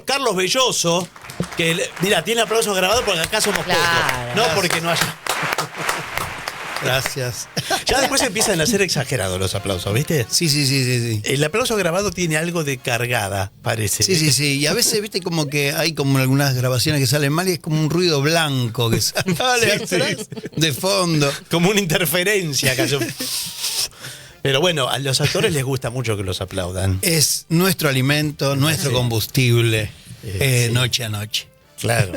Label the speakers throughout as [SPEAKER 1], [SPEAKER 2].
[SPEAKER 1] Carlos Belloso, que mira, tiene aplausos grabados porque acá somos pocos, no porque no haya.
[SPEAKER 2] Gracias.
[SPEAKER 1] Ya después empiezan a ser exagerados los aplausos, ¿viste?
[SPEAKER 2] Sí.
[SPEAKER 1] El aplauso grabado tiene algo de cargada, parece.
[SPEAKER 2] Sí. Y a veces, viste, como que hay como algunas grabaciones que salen mal y es como un ruido blanco que sale atrás, de fondo.
[SPEAKER 1] Como una interferencia cayó. Pero bueno, a los actores les gusta mucho que los aplaudan.
[SPEAKER 2] Es nuestro alimento, nuestro combustible,
[SPEAKER 1] sí.
[SPEAKER 2] noche a noche.
[SPEAKER 1] Claro.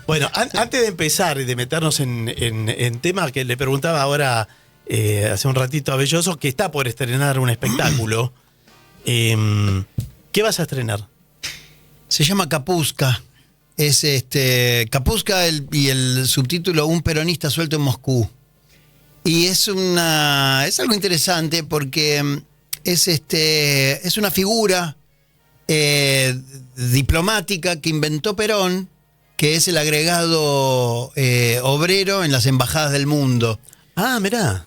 [SPEAKER 1] Bueno, antes de empezar y de meternos en tema que le preguntaba ahora hace un ratito a Belloso, que está por estrenar un espectáculo. ¿Qué vas a estrenar?
[SPEAKER 2] Se llama Kapuzka. Es Kapuzka y el subtítulo Un peronista suelto en Moscú. Y es algo interesante porque es una figura diplomática que inventó Perón, que es el agregado obrero en las embajadas del mundo.
[SPEAKER 1] Ah, mirá.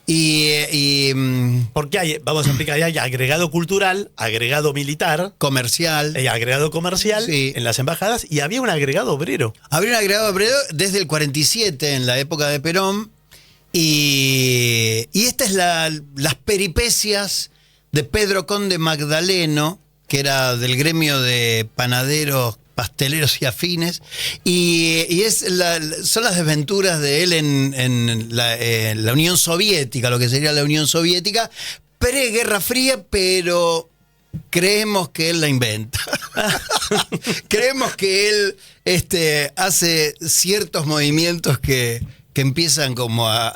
[SPEAKER 1] Porque vamos a explicar, hay agregado cultural, agregado militar,
[SPEAKER 2] comercial,
[SPEAKER 1] agregado comercial
[SPEAKER 2] sí,
[SPEAKER 1] en las embajadas, y había un agregado obrero.
[SPEAKER 2] Había un agregado obrero desde el 47, en la época de Perón, y esta es las peripecias de Pedro Conde Magdaleno, que era del gremio de panaderos, pasteleros y afines, y son las desventuras de él en la Unión Soviética, lo que sería la Unión Soviética, pre-Guerra Fría, pero creemos que él la inventa. Creemos que él hace ciertos movimientos que empiezan como a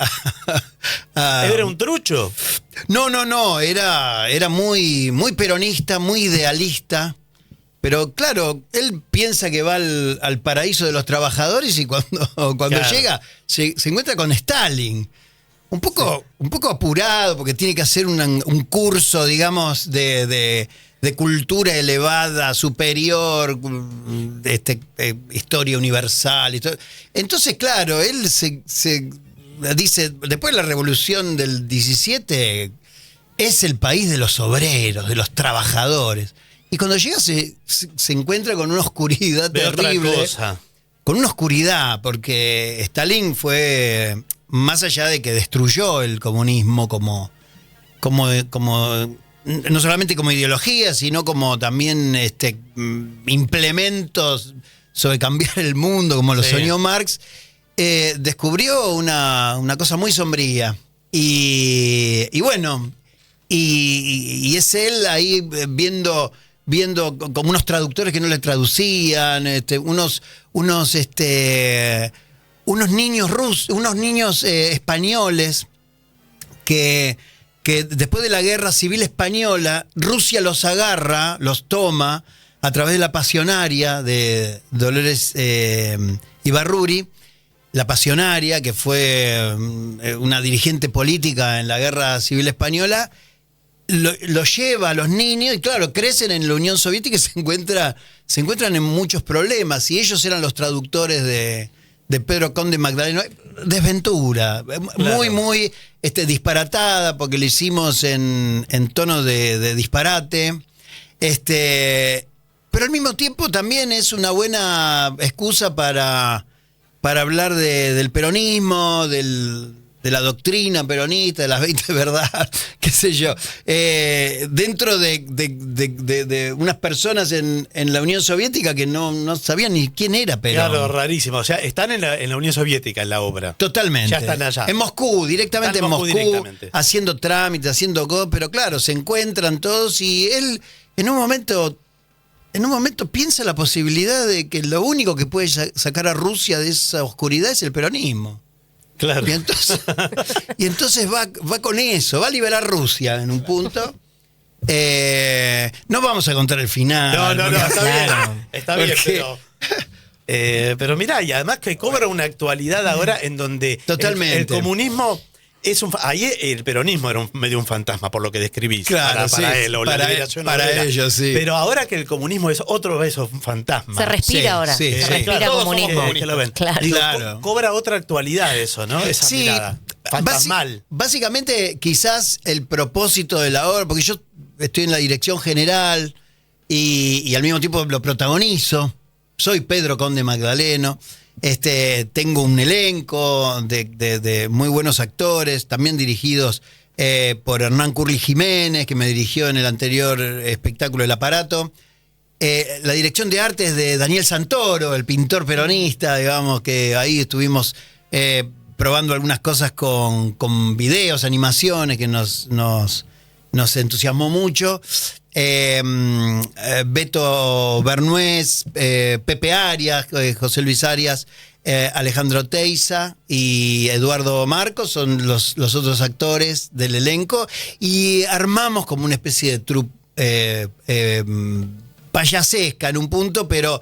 [SPEAKER 1] ¿Era un trucho?
[SPEAKER 2] No, era muy, muy peronista, muy idealista. Pero claro, él piensa que va al paraíso de los trabajadores y cuando claro, llega se encuentra con Stalin. Un poco apurado porque tiene que hacer un curso, digamos, de cultura elevada, superior, historia universal. Y todo. Entonces, claro, él se dice, después de la revolución del 17, es el país de los obreros, de los trabajadores. Y cuando llega se encuentra con una oscuridad terrible.
[SPEAKER 1] Otra cosa.
[SPEAKER 2] Con una oscuridad, porque Stalin fue, más allá de que destruyó el comunismo como no solamente como ideología, sino como también implementos sobre cambiar el mundo, como lo soñó Marx, descubrió una cosa muy sombría. Y bueno, y es él ahí viendo como unos traductores que no le traducían, unos niños españoles que después de la guerra civil española, Rusia los agarra, los toma a través de la pasionaria de Dolores Ibarruri, la pasionaria, que fue una dirigente política en la guerra civil española. Lo lleva a los niños y claro, crecen en la Unión Soviética y se encuentran en muchos problemas, y ellos eran los traductores de Pedro Conde Magdaleno. Desventura, claro, muy disparatada, porque lo hicimos en tono de disparate, pero al mismo tiempo también es una buena excusa para hablar del peronismo, de la doctrina peronista, de las 20 verdades, qué sé yo, dentro de unas personas en la Unión Soviética que no sabían ni quién era Perón.
[SPEAKER 1] Claro, rarísimo. O sea, están en la Unión Soviética, en la obra.
[SPEAKER 2] Totalmente.
[SPEAKER 1] Ya están allá.
[SPEAKER 2] En Moscú, directamente en Moscú,
[SPEAKER 1] directamente,
[SPEAKER 2] haciendo trámites, haciendo cosas, pero claro, se encuentran todos y él en un momento piensa la posibilidad de que lo único que puede sacar a Rusia de esa oscuridad es el peronismo.
[SPEAKER 1] Claro.
[SPEAKER 2] Y entonces va con eso, va a liberar Rusia en un punto. No vamos a contar el final.
[SPEAKER 1] No, está
[SPEAKER 2] claro,
[SPEAKER 1] bien. Está bien, pero mirá, y además que cobra una actualidad ahora en donde
[SPEAKER 2] totalmente
[SPEAKER 1] el comunismo es ahí el peronismo era medio un fantasma, por lo que describís.
[SPEAKER 2] Claro,
[SPEAKER 1] para él, o la liberación
[SPEAKER 2] para ellos, sí.
[SPEAKER 1] Pero ahora que el comunismo es otro vez un fantasma.
[SPEAKER 3] Se respira ahora. Se respira
[SPEAKER 1] claro,
[SPEAKER 3] comunismo.
[SPEAKER 1] Que lo ven.
[SPEAKER 3] Claro.
[SPEAKER 1] Digo,
[SPEAKER 2] claro.
[SPEAKER 1] Cobra otra actualidad eso, ¿no? Esa mirada fantasmal.
[SPEAKER 2] Básicamente, quizás el propósito de la obra, porque yo estoy en la dirección general, y al mismo tiempo lo protagonizo. Soy Pedro Conde Magdaleno. Tengo un elenco de muy buenos actores, también dirigidos por Hernán Curly Jiménez, que me dirigió en el anterior espectáculo El Aparato. La dirección de arte es de Daniel Santoro, el pintor peronista, digamos, que ahí estuvimos probando algunas cosas con videos, animaciones, que nos entusiasmó mucho. Beto Bernués, Pepe Arias, José Luis Arias, Alejandro Teiza y Eduardo Marcos son los otros actores del elenco, y armamos como una especie de troupe payasesca en un punto, pero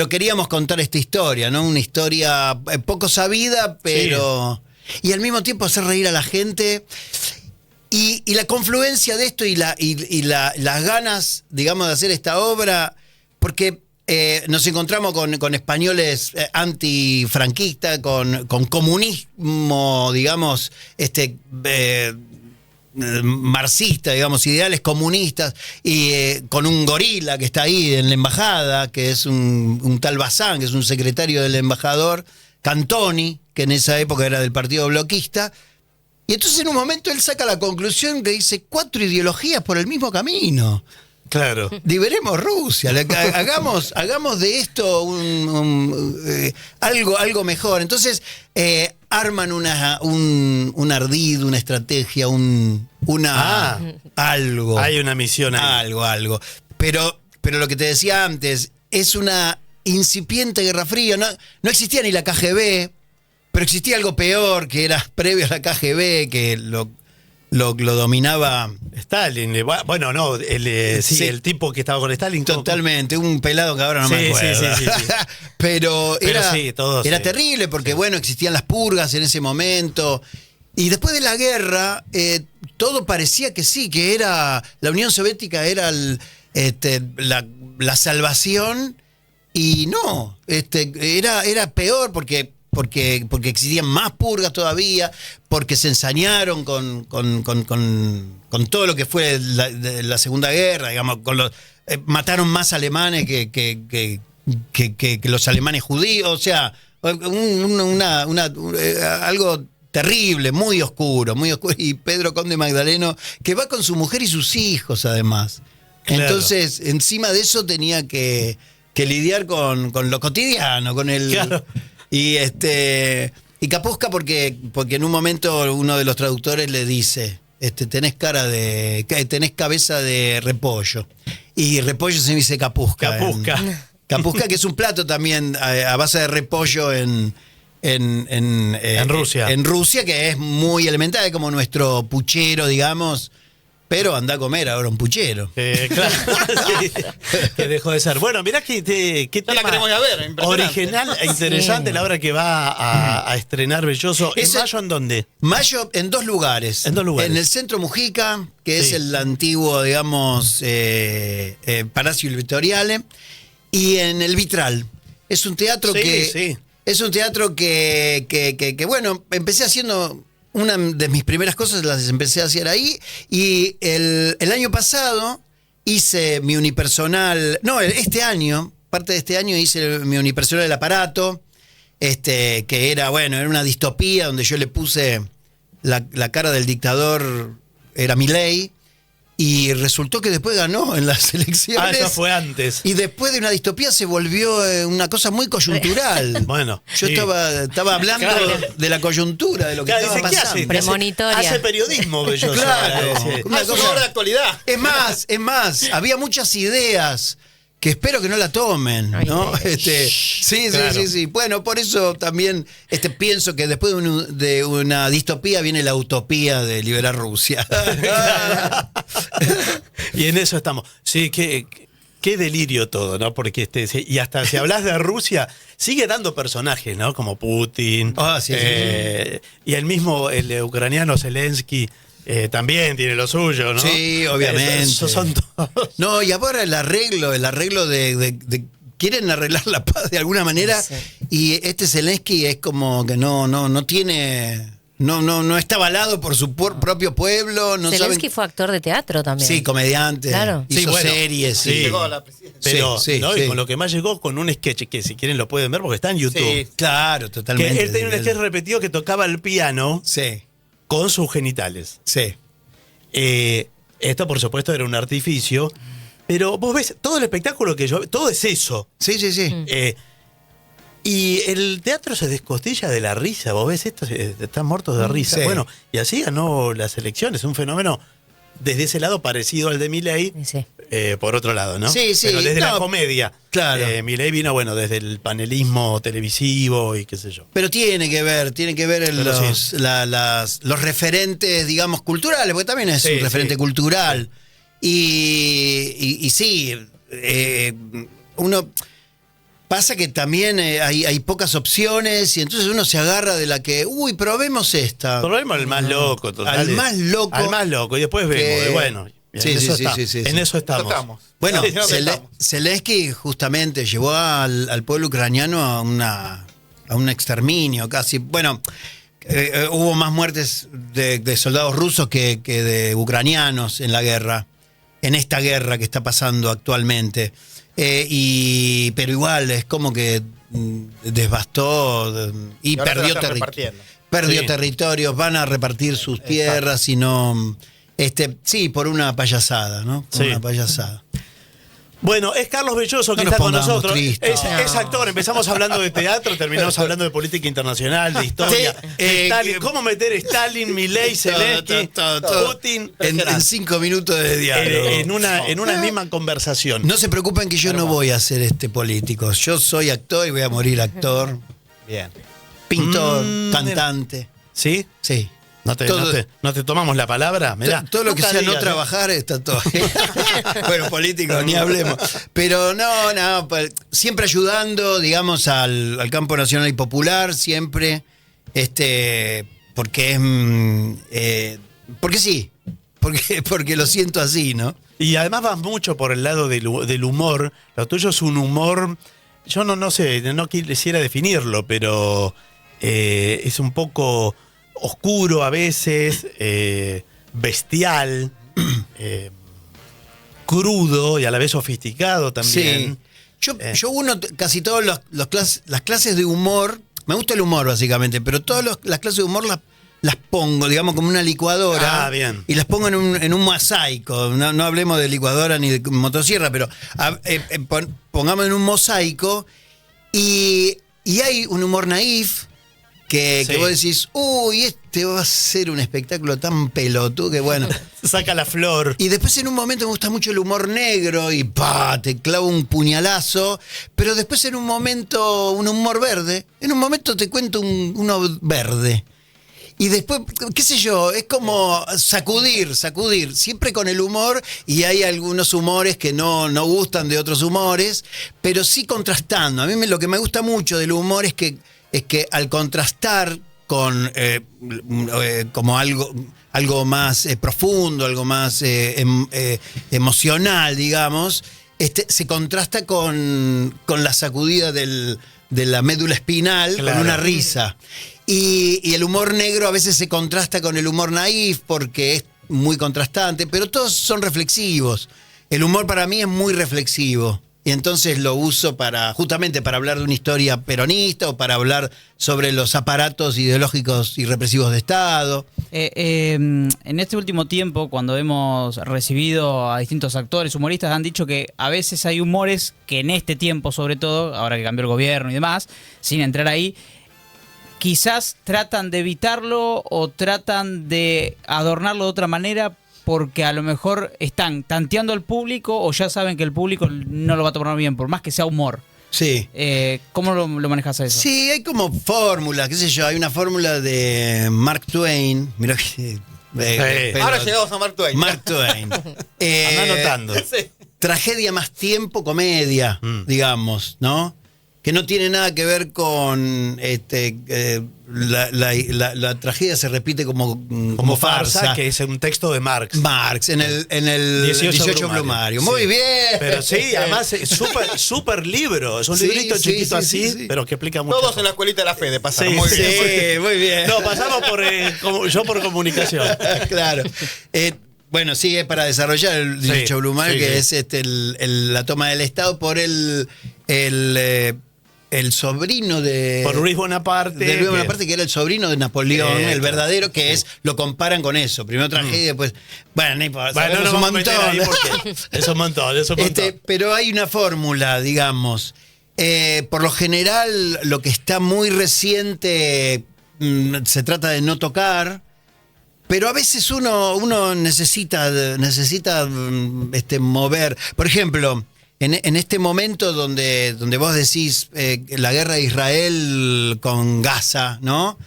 [SPEAKER 2] queríamos contar esta historia, ¿no? Una historia poco sabida, pero... Sí. Y al mismo tiempo hacer reír a la gente. Y la confluencia de esto y las ganas, digamos, de hacer esta obra, porque nos encontramos con españoles antifranquistas, con comunismo, digamos, marxista, digamos, ideales comunistas, y con un gorila que está ahí en la embajada, que es un tal Bazán, que es un secretario del embajador, Cantoni, que en esa época era del Partido Bloquista. Y entonces en un momento él saca la conclusión que dice 4 ideologías por el mismo camino.
[SPEAKER 1] Claro.
[SPEAKER 2] Liberemos Rusia, hagamos de esto algo mejor. Entonces arman un ardid, una estrategia, algo.
[SPEAKER 1] Hay una misión ahí.
[SPEAKER 2] Algo. Pero lo que te decía antes, es una incipiente Guerra Fría. No existía ni la KGB. Pero existía algo peor, que era previo a la KGB, que lo dominaba
[SPEAKER 1] Stalin. Bueno, no, el tipo que estaba con Stalin.
[SPEAKER 2] Totalmente, un pelado que ahora no me acuerdo. Sí. Pero era terrible, porque bueno, existían las purgas en ese momento. Y después de la guerra, todo parecía que sí, que era la Unión Soviética era la salvación, y no, era peor porque existían más purgas todavía, porque se ensañaron con todo lo que fue la Segunda Guerra, digamos, mataron más alemanes que los alemanes judíos, o sea, algo terrible, muy oscuro, y Pedro Conde Magdaleno, que va con su mujer y sus hijos además. Claro. Entonces, encima de eso tenía que lidiar con lo cotidiano, con el... Claro. Y Capusca porque en un momento uno de los traductores le dice, tenés cabeza de repollo. Y repollo se dice Capusca. Capusca, que es un plato también a base de repollo en
[SPEAKER 1] Rusia.
[SPEAKER 2] En Rusia, que es muy elemental, es como nuestro puchero, digamos. Pero anda a comer ahora un puchero.
[SPEAKER 1] Claro, sí, que dejó de ser. Bueno, mirá qué tema
[SPEAKER 2] la queremos ya ver,
[SPEAKER 1] original e interesante, sí. La obra que va a estrenar Belloso. ¿En mayo en dónde?
[SPEAKER 2] Mayo en 2 lugares.
[SPEAKER 1] En 2 lugares.
[SPEAKER 2] En el Centro Mujica, que es el antiguo, digamos, Palacio Vittoriale, y en el Vitral. Es un teatro Es un teatro que bueno, empecé haciendo... Una de mis primeras cosas las empecé a hacer ahí, y el año pasado hice mi unipersonal, este año, parte de este año hice mi unipersonal El Aparato, que era una distopía donde yo le puse la cara del dictador, era Milei, y resultó que después ganó en las elecciones.
[SPEAKER 1] Eso fue antes.
[SPEAKER 2] Y después de una distopía se volvió una cosa muy coyuntural.
[SPEAKER 1] Bueno.
[SPEAKER 2] Yo estaba hablando de la coyuntura, de lo que estaba pasando.
[SPEAKER 3] Premonitoria.
[SPEAKER 1] Hace periodismo, Belloso.
[SPEAKER 2] Claro.
[SPEAKER 1] Una cosa de actualidad.
[SPEAKER 2] Es más, había muchas ideas que espero que no la tomen, ¿no? Sí. Bueno, por eso también pienso que después de una distopía viene la utopía de liberar Rusia.
[SPEAKER 1] Y en eso estamos. Sí, qué delirio todo, ¿no? Porque y hasta si hablas de Rusia, sigue dando personajes, ¿no? Como Putin.
[SPEAKER 2] Sí.
[SPEAKER 1] Y el mismo, el ucraniano Zelensky. También tiene lo suyo, ¿no?
[SPEAKER 2] Sí, obviamente.
[SPEAKER 1] Esos son todos.
[SPEAKER 2] No, y ahora el arreglo de quieren arreglar la paz de alguna manera, sí. Y Zelensky es como que no tiene no está avalado por su propio pueblo. No
[SPEAKER 3] Zelensky
[SPEAKER 2] saben...
[SPEAKER 3] fue actor de teatro también.
[SPEAKER 2] Sí, comediante.
[SPEAKER 3] Claro.
[SPEAKER 2] Hizo
[SPEAKER 1] bueno,
[SPEAKER 2] series.
[SPEAKER 1] sí.
[SPEAKER 4] Llegó a la presidencia.
[SPEAKER 1] Pero,
[SPEAKER 2] Sí,
[SPEAKER 1] ¿no?
[SPEAKER 2] sí.
[SPEAKER 1] Y con lo que más llegó, con un sketch que si quieren lo pueden ver porque está en YouTube.
[SPEAKER 4] Sí.
[SPEAKER 2] Claro,
[SPEAKER 1] Que
[SPEAKER 2] totalmente.
[SPEAKER 1] él tenía un sketch repetido que tocaba el piano
[SPEAKER 2] Sí,
[SPEAKER 1] con sus genitales.
[SPEAKER 2] sí.
[SPEAKER 1] Esto, por supuesto, era un artificio. Pero vos ves, todo el espectáculo que yo... Todo es eso.
[SPEAKER 2] Sí, sí, sí.
[SPEAKER 1] Y el teatro se descostilla de la risa. Vos ves esto, están muertos de risa.
[SPEAKER 2] Sí.
[SPEAKER 1] Bueno, y así ganó las elecciones. Un fenómeno desde ese lado parecido al de Milei.
[SPEAKER 3] Sí.
[SPEAKER 1] Por otro lado, ¿no?
[SPEAKER 2] Sí, sí.
[SPEAKER 1] Pero desde la
[SPEAKER 2] No,
[SPEAKER 1] comedia.
[SPEAKER 2] claro.
[SPEAKER 1] Milei vino, bueno, desde el panelismo televisivo y qué sé yo.
[SPEAKER 2] Pero tiene que ver
[SPEAKER 1] Pero
[SPEAKER 2] los,
[SPEAKER 1] sí.
[SPEAKER 2] los referentes, digamos, culturales, porque también es
[SPEAKER 1] Sí,
[SPEAKER 2] un referente
[SPEAKER 1] sí.
[SPEAKER 2] cultural. Y sí, uno... Pasa que también hay pocas opciones y entonces uno se agarra de la que, probemos esta.
[SPEAKER 1] Probemos al más loco, total.
[SPEAKER 2] Al más loco.
[SPEAKER 1] Al más loco, y después vemos.
[SPEAKER 2] Que-
[SPEAKER 1] Y bueno,
[SPEAKER 2] Sí,
[SPEAKER 1] en,
[SPEAKER 2] sí,
[SPEAKER 1] eso
[SPEAKER 2] sí, sí, sí,
[SPEAKER 1] en
[SPEAKER 2] sí.
[SPEAKER 1] eso estamos.
[SPEAKER 4] Estamos.
[SPEAKER 2] Bueno,
[SPEAKER 4] Sí, no, estamos.
[SPEAKER 2] Zelensky justamente llevó al pueblo ucraniano a un exterminio casi. Bueno, hubo más muertes de soldados rusos que de ucranianos en la guerra, en esta guerra que está pasando actualmente. Pero igual es como que devastó y
[SPEAKER 4] ahora se
[SPEAKER 2] perdió
[SPEAKER 4] la están repartiendo.
[SPEAKER 1] Sí.
[SPEAKER 2] territorios, van a repartir sus tierras y no... sí, por una payasada, ¿no? Por
[SPEAKER 1] Sí.
[SPEAKER 2] una payasada.
[SPEAKER 1] Bueno, es Carlos Belloso que
[SPEAKER 2] No nos
[SPEAKER 1] está con
[SPEAKER 2] pongamos
[SPEAKER 1] nosotros.
[SPEAKER 2] tristes.
[SPEAKER 1] Es actor. Empezamos hablando de teatro, terminamos hablando de política internacional, de historia.
[SPEAKER 2] Sí,
[SPEAKER 1] de Stalin. ¿Cómo meter Stalin, Milei, Zelensky,
[SPEAKER 2] todo.
[SPEAKER 1] Putin
[SPEAKER 2] En 5 minutos de diálogo.
[SPEAKER 1] en una misma conversación?
[SPEAKER 2] No se preocupen que yo no voy a ser político. Yo soy actor y voy a morir actor,
[SPEAKER 4] Bien.
[SPEAKER 2] pintor,
[SPEAKER 1] Mm,
[SPEAKER 2] cantante.
[SPEAKER 1] ¿Sí?
[SPEAKER 2] Sí.
[SPEAKER 1] ¿No te tomamos la palabra? Mirá,
[SPEAKER 2] Todo lo que
[SPEAKER 1] nunca
[SPEAKER 2] sea no
[SPEAKER 1] digas,
[SPEAKER 2] trabajar está todo. Bueno, político, ni hablemos. Pero no, siempre ayudando, digamos, al campo nacional y popular, siempre, porque es, porque sí, porque lo siento así, ¿no?
[SPEAKER 1] Y además vas mucho por el lado del humor. Lo tuyo es un humor, yo no sé, no quisiera definirlo, pero es un poco oscuro a veces, bestial, crudo y a la vez sofisticado también.
[SPEAKER 2] Sí. Yo casi todas las clases de humor, me gusta el humor básicamente, pero todas las clases de humor las pongo, digamos, como una licuadora.
[SPEAKER 1] Ah, bien.
[SPEAKER 2] Y las pongo en un mosaico. No hablemos de licuadora ni de motosierra, pero pongamos en un mosaico. Y hay un humor naif que
[SPEAKER 1] Sí.
[SPEAKER 2] vos decís, este va a ser un espectáculo tan pelotudo que bueno.
[SPEAKER 1] Saca la flor.
[SPEAKER 2] Y después en un momento me gusta mucho el humor negro y te clavo un puñalazo, pero después en un momento un humor verde, en un momento te cuento uno verde. Y después, qué sé yo, es como sacudir, siempre con el humor, y hay algunos humores que no gustan de otros humores, pero sí contrastando. A mí lo que me gusta mucho del humor es que al contrastar con como algo más profundo, algo más emocional, digamos, se contrasta con la sacudida de la médula espinal,
[SPEAKER 1] Claro.
[SPEAKER 2] con una risa. Y el humor negro a veces se contrasta con el humor naif porque es muy contrastante, pero todos son reflexivos. El humor para mí es muy reflexivo. Y entonces lo uso justamente para hablar de una historia peronista o para hablar sobre los aparatos ideológicos y represivos de Estado.
[SPEAKER 5] En este último tiempo, cuando hemos recibido a distintos actores, humoristas, han dicho que a veces hay humores que en este tiempo, sobre todo, ahora que cambió el gobierno y demás, sin entrar ahí, quizás tratan de evitarlo o tratan de adornarlo de otra manera porque a lo mejor están tanteando al público o ya saben que el público no lo va a tomar bien, por más que sea humor.
[SPEAKER 2] Sí.
[SPEAKER 5] ¿Cómo lo manejas a eso?
[SPEAKER 2] Sí, hay como fórmulas, qué sé yo, hay una fórmula de Mark Twain. Mirá que...
[SPEAKER 4] Ahora llegamos a Mark Twain.
[SPEAKER 2] Mark Twain.
[SPEAKER 1] Anda anotando.
[SPEAKER 4] Sí.
[SPEAKER 2] Tragedia más tiempo, comedia, digamos, ¿no? que no tiene nada que ver con la tragedia se repite como farsa,
[SPEAKER 1] que es un texto de Marx.
[SPEAKER 2] Marx, en el 18 Brumario.
[SPEAKER 1] Sí.
[SPEAKER 2] Muy bien.
[SPEAKER 1] Pero sí, además es súper libro. Es un librito chiquito así, pero que explica mucho.
[SPEAKER 4] Todos en la escuelita de la fe de pasar.
[SPEAKER 1] Sí,
[SPEAKER 4] muy bien.
[SPEAKER 2] Sí, muy bien.
[SPEAKER 1] No, pasamos yo por comunicación.
[SPEAKER 2] Claro. Bueno, sí, es para desarrollar el 18 Brumario, que es la toma del Estado por el sobrino de...
[SPEAKER 1] Por Luis Bonaparte.
[SPEAKER 2] De Luis Bonaparte, que era el sobrino de Napoleón, el verdadero, que es, lo comparan con eso. Primero tragedia, después... Bueno, no importa,
[SPEAKER 1] no
[SPEAKER 2] un montón.
[SPEAKER 1] Es un montón.
[SPEAKER 2] Pero hay una fórmula, digamos. Por lo general, lo que está muy reciente se trata de no tocar, pero a veces uno necesita mover. Por ejemplo, en este momento donde vos decís la guerra de Israel con Gaza, ¿no?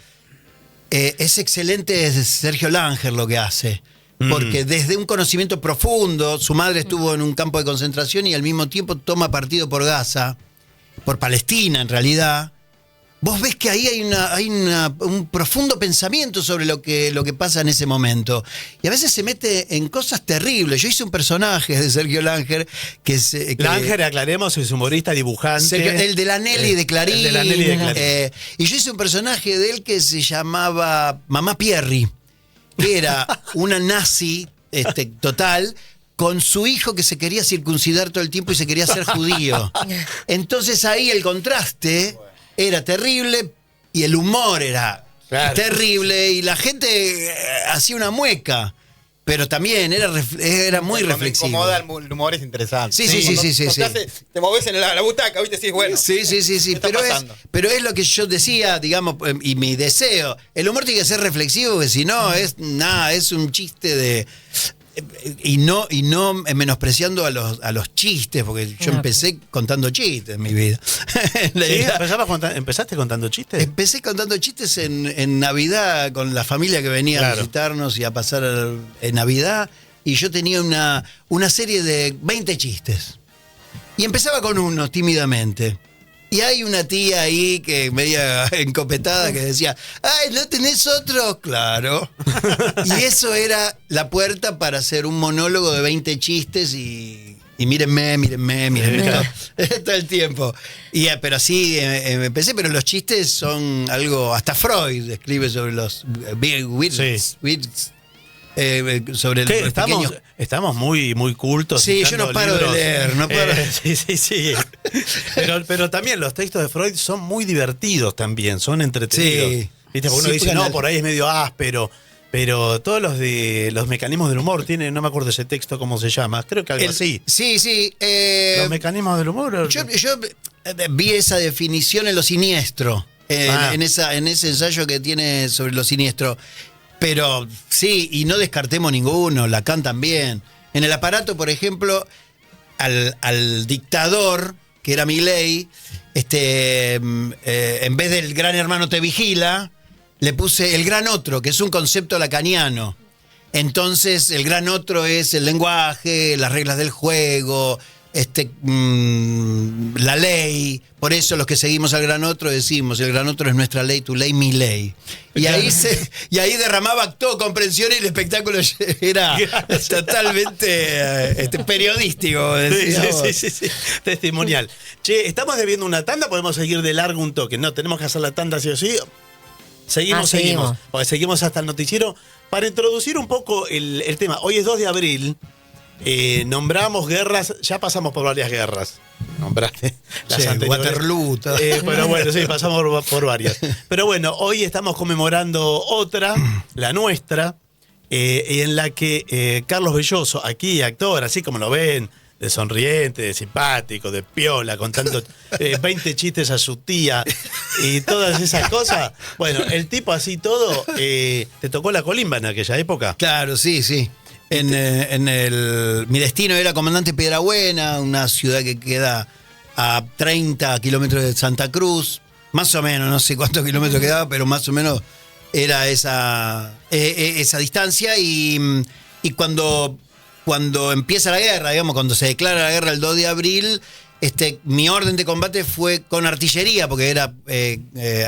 [SPEAKER 2] Es excelente Sergio Langer lo que hace. Porque desde un conocimiento profundo, su madre estuvo en un campo de concentración y al mismo tiempo toma partido por Gaza, por Palestina en realidad. Vos ves que ahí hay un profundo pensamiento sobre lo que pasa en ese momento. Y a veces se mete en cosas terribles. Yo hice un personaje de Sergio Langer
[SPEAKER 1] Langer, aclaremos, es humorista, dibujante.
[SPEAKER 2] El de la Nelly de Clarín.
[SPEAKER 1] El de la Nelly de Clarín.
[SPEAKER 2] Y yo hice un personaje de él que se llamaba Mamá Pierri, que era una nazi total, con su hijo que se quería circuncidar todo el tiempo y se quería ser judío. Entonces ahí el contraste era terrible y el humor era terrible y la gente hacía una mueca, pero también era muy reflexivo.
[SPEAKER 4] Me incomoda, el humor es interesante.
[SPEAKER 2] Sí.
[SPEAKER 4] Te moves en la butaca, ¿viste? Sí, bueno.
[SPEAKER 2] Sí. Pero es lo que yo decía, digamos, y mi deseo. El humor tiene que ser reflexivo, porque si no, es un chiste de... Y no menospreciando a los chistes, porque yo empecé contando chistes en mi vida.
[SPEAKER 1] ¿Empezaste contando chistes?
[SPEAKER 2] Empecé contando chistes en Navidad con la familia que venía a visitarnos y a pasar en Navidad. Y yo tenía una serie de 20 chistes. Y empezaba con uno, tímidamente. Y hay una tía ahí que media encopetada que decía, ¡ay, no tenés otro! Claro. Y eso era la puerta para hacer un monólogo de 20 chistes y mírenme todo el tiempo. Pero así empecé, pero los chistes son algo, hasta Freud escribe sobre los sobre el pequeño...
[SPEAKER 1] Estamos muy cultos.
[SPEAKER 2] Sí, yo no paro de leer. No paro.
[SPEAKER 1] Sí. pero también los textos de Freud son muy divertidos también, son entretenidos.
[SPEAKER 2] Sí.
[SPEAKER 1] ¿Viste? Porque uno dice, no, por ahí es medio áspero. Pero todos los mecanismos del humor tienen, no me acuerdo ese texto cómo se llama, creo que algo así.
[SPEAKER 2] Sí.
[SPEAKER 1] Los mecanismos del humor.
[SPEAKER 2] Yo vi esa definición en Lo Siniestro, en ese ensayo que tiene sobre Lo Siniestro. Pero sí, y no descartemos ninguno, Lacan también. En El Aparato, por ejemplo, al dictador, que era Milei, en vez del gran hermano te vigila, le puse el gran otro, que es un concepto lacaniano. Entonces, el gran otro es el lenguaje, las reglas del juego, la ley. Por eso los que seguimos al gran otro decimos, el gran otro es nuestra ley, tu ley, mi ley. Y ahí derramaba todo comprensión y el espectáculo era totalmente periodístico.
[SPEAKER 1] Sí. Testimonial. Che, estamos debiendo una tanda, podemos seguir de largo un toque. No, tenemos que hacer la tanda sí o sí. Seguimos. Porque seguimos hasta el noticiero. Para introducir un poco el tema, hoy es 2 de abril. Nombramos guerras, ya pasamos por varias guerras. Nombraste las anteriores.
[SPEAKER 2] Waterloo.
[SPEAKER 1] Pero bueno, sí, pasamos por varias. Pero bueno, hoy estamos conmemorando otra, la nuestra, en la que Carlos Belloso, aquí actor, así como lo ven, de sonriente, de simpático, de piola, contando 20 chistes a su tía y todas esas cosas. Bueno, el tipo así todo, te tocó la colimba en aquella época.
[SPEAKER 2] Claro, sí. Mi destino era Comandante Piedrabuena, una ciudad que queda a 30 kilómetros de Santa Cruz, más o menos, no sé cuántos kilómetros quedaba, pero más o menos era esa distancia. Y cuando empieza la guerra, digamos, cuando se declara la guerra el 2 de abril, mi orden de combate fue con artillería, porque era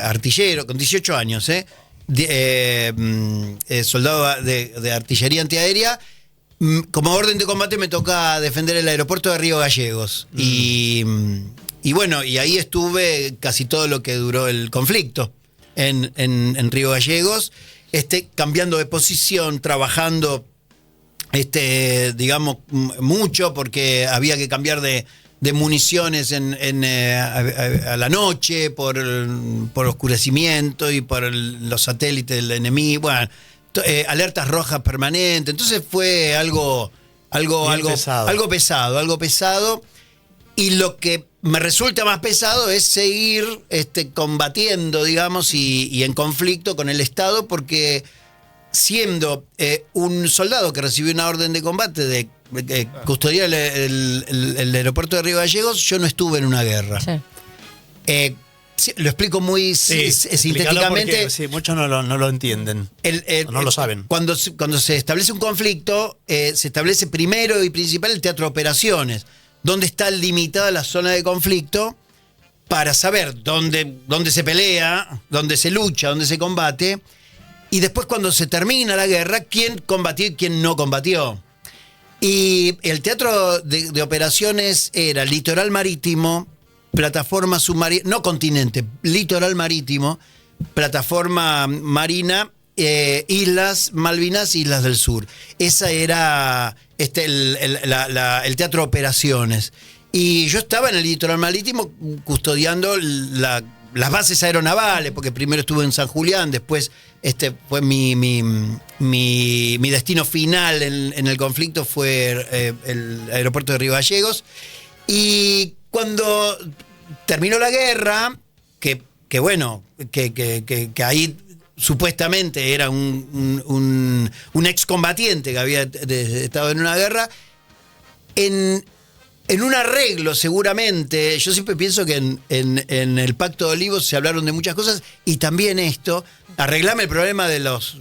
[SPEAKER 2] artillero, con 18 años, soldado de artillería antiaérea. Como orden de combate me toca defender el aeropuerto de Río Gallegos. Y bueno, y ahí estuve casi todo lo que duró el conflicto en Río Gallegos, cambiando de posición, trabajando, digamos, mucho, porque había que cambiar de municiones a la noche por oscurecimiento y por los satélites del enemigo. Bueno, alertas rojas permanentes. Entonces fue algo pesado. Y lo que me resulta más pesado es seguir combatiendo, digamos, y en conflicto con el Estado, porque siendo un soldado que recibió una orden de combate de custodiar el aeropuerto de Río Gallegos, yo no estuve en una guerra. Sí. Lo explico muy sintéticamente.
[SPEAKER 1] Porque, sí, muchos no lo entienden. No lo saben.
[SPEAKER 2] Cuando se establece un conflicto, se establece primero y principal el teatro de operaciones, donde está limitada la zona de conflicto, para saber dónde se pelea, dónde se lucha, dónde se combate, y después, cuando se termina la guerra, quién combatió y quién no combatió. Y el teatro de operaciones era litoral marítimo, plataforma submarina, no continente, litoral marítimo, plataforma marina, Islas Malvinas, Islas del Sur. Esa era el teatro de operaciones. Y yo estaba en el litoral marítimo custodiando las bases aeronavales, porque primero estuve en San Julián, después fue mi destino final en el conflicto, fue el aeropuerto de Río Gallegos. Y cuando terminó la guerra, que ahí supuestamente era un excombatiente que había estado en una guerra, en un arreglo seguramente, yo siempre pienso que en el Pacto de Olivos se hablaron de muchas cosas, y también arreglame el problema de los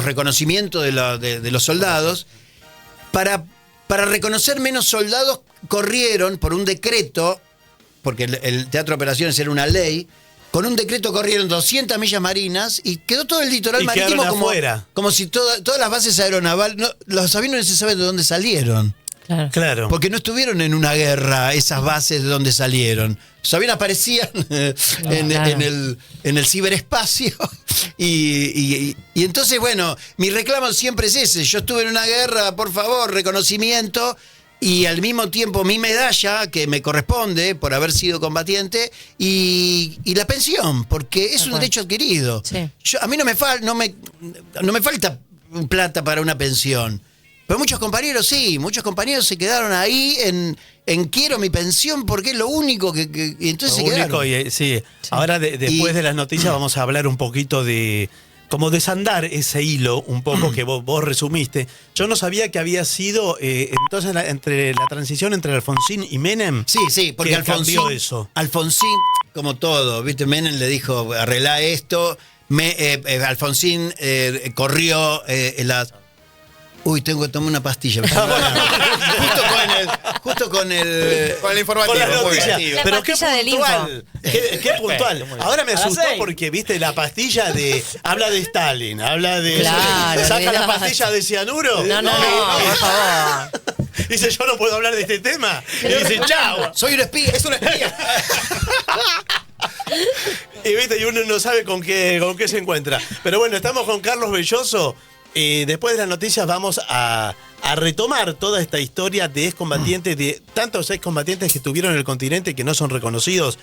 [SPEAKER 2] reconocimientos de los soldados. Para reconocer menos soldados, corrieron por un decreto, porque el teatro de operaciones era una ley, con un decreto corrieron 200 millas marinas y quedó todo el litoral marítimo como si todas las bases aeronavales, los aviones no se sabe de dónde salieron.
[SPEAKER 1] Claro.
[SPEAKER 2] Porque no estuvieron en una guerra esas bases de donde salieron. Los aviones aparecían en el ciberespacio. Y entonces, bueno, mi reclamo siempre es ese. Yo estuve en una guerra, por favor, reconocimiento. Y al mismo tiempo mi medalla, que me corresponde por haber sido combatiente, y la pensión, porque es un derecho adquirido. Sí. A mí no me falta plata para una pensión. Pero muchos compañeros se quedaron ahí en quiero mi pensión porque es lo único que y entonces se quedaron.
[SPEAKER 1] Sí. Ahora después de las noticias vamos a hablar un poquito de cómo desandar ese hilo un poco que vos resumiste. Yo no sabía que había sido entonces entre la transición entre Alfonsín y Menem.
[SPEAKER 2] Sí, porque Alfonsín, como todo, ¿viste? Menem le dijo, arreglá esto. Alfonsín corrió las... Uy, tengo que tomar una pastilla. Justo con el
[SPEAKER 4] informativo.
[SPEAKER 1] Con la noticia.
[SPEAKER 3] Pero
[SPEAKER 1] qué puntual. Qué puntual. Ahora me asustó porque, viste, la pastilla habla de Stalin, habla de...
[SPEAKER 3] Claro,
[SPEAKER 1] ¿saca la pastilla de cianuro?
[SPEAKER 3] No, por favor.
[SPEAKER 1] Dice, yo no puedo hablar de este tema. Y dice, chao.
[SPEAKER 2] Soy un espía, es un espía.
[SPEAKER 1] Y viste, y uno no sabe con qué se encuentra. Pero bueno, estamos con Carlos Belloso. Después de las noticias vamos a retomar toda esta historia de excombatientes, de tantos excombatientes que estuvieron en el continente que no son reconocidos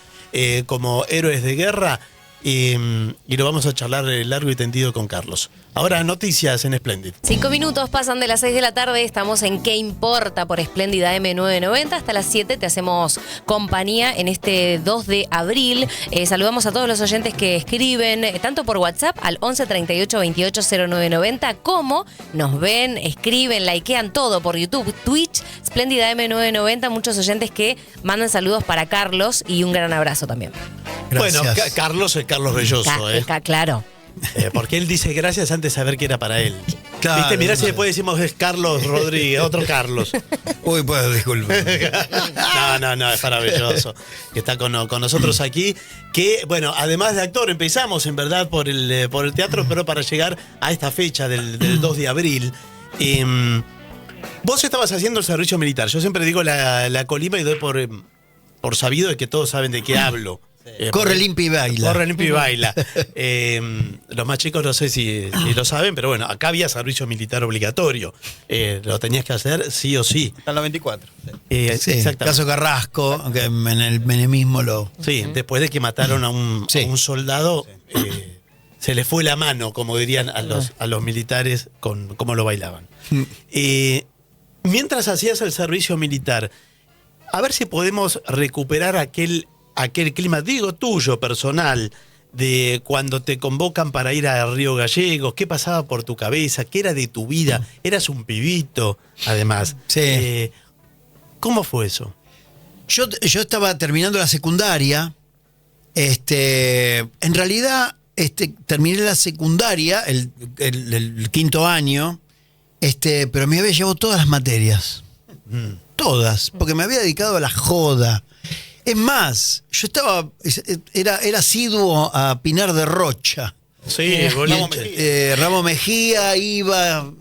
[SPEAKER 1] como héroes de guerra, y lo vamos a charlar largo y tendido con Carlos. Ahora noticias en Splendid.
[SPEAKER 3] 5 minutos pasan de las 6 de la tarde, estamos en ¿Qué importa? Por Espléndida M990. Hasta las 7 te hacemos compañía en este 2 de abril. Saludamos a todos los oyentes que escriben, tanto por WhatsApp al 11 38 28 0990, como nos ven, escriben, likean todo por YouTube, Twitch, Espléndida M990. Muchos oyentes que mandan saludos para Carlos y un gran abrazo también.
[SPEAKER 2] Gracias.
[SPEAKER 1] Bueno, Carlos es Carlos Belloso.
[SPEAKER 3] Claro.
[SPEAKER 1] Porque él dice gracias antes de saber que era para él.
[SPEAKER 2] Claro,
[SPEAKER 1] ¿Viste? Mirá si
[SPEAKER 2] no.
[SPEAKER 1] después decimos es Carlos Rodríguez, otro Carlos.
[SPEAKER 2] Uy, pues disculpe.
[SPEAKER 1] No, es maravilloso que está con nosotros aquí. Que, bueno, además de actor, empezamos en verdad por el teatro, pero para llegar a esta fecha del 2 de abril. Vos estabas haciendo el servicio militar. Yo siempre digo la colima y doy por sabido de que todos saben de qué hablo.
[SPEAKER 2] Corre, limpia y baila.
[SPEAKER 1] Corre, limpia y baila. Los más chicos no sé si lo saben, pero bueno, acá había servicio militar obligatorio. Lo tenías que hacer sí o sí.
[SPEAKER 4] Hasta el 94. Sí.
[SPEAKER 2] Sí,
[SPEAKER 1] Exactamente.
[SPEAKER 2] caso Carrasco, que en el menemismo lo...
[SPEAKER 1] Sí, después de que mataron a un soldado, se le fue la mano, como dirían a los militares, con cómo lo bailaban. Mientras hacías el servicio militar, a ver si podemos recuperar aquel clima, digo tuyo, personal, de cuando te convocan para ir a Río Gallegos. ¿Qué pasaba por tu cabeza? ¿Qué era de tu vida? Eras un pibito, además.
[SPEAKER 2] Sí.
[SPEAKER 1] ¿Cómo fue eso?
[SPEAKER 2] Yo estaba terminando la secundaria. En realidad, terminé la secundaria, el quinto año, pero me había llevado todas las materias. Todas, porque me había dedicado a la joda. Es más, yo era asiduo a Pinar de Rocha.
[SPEAKER 1] Sí,
[SPEAKER 2] Ramos Mejía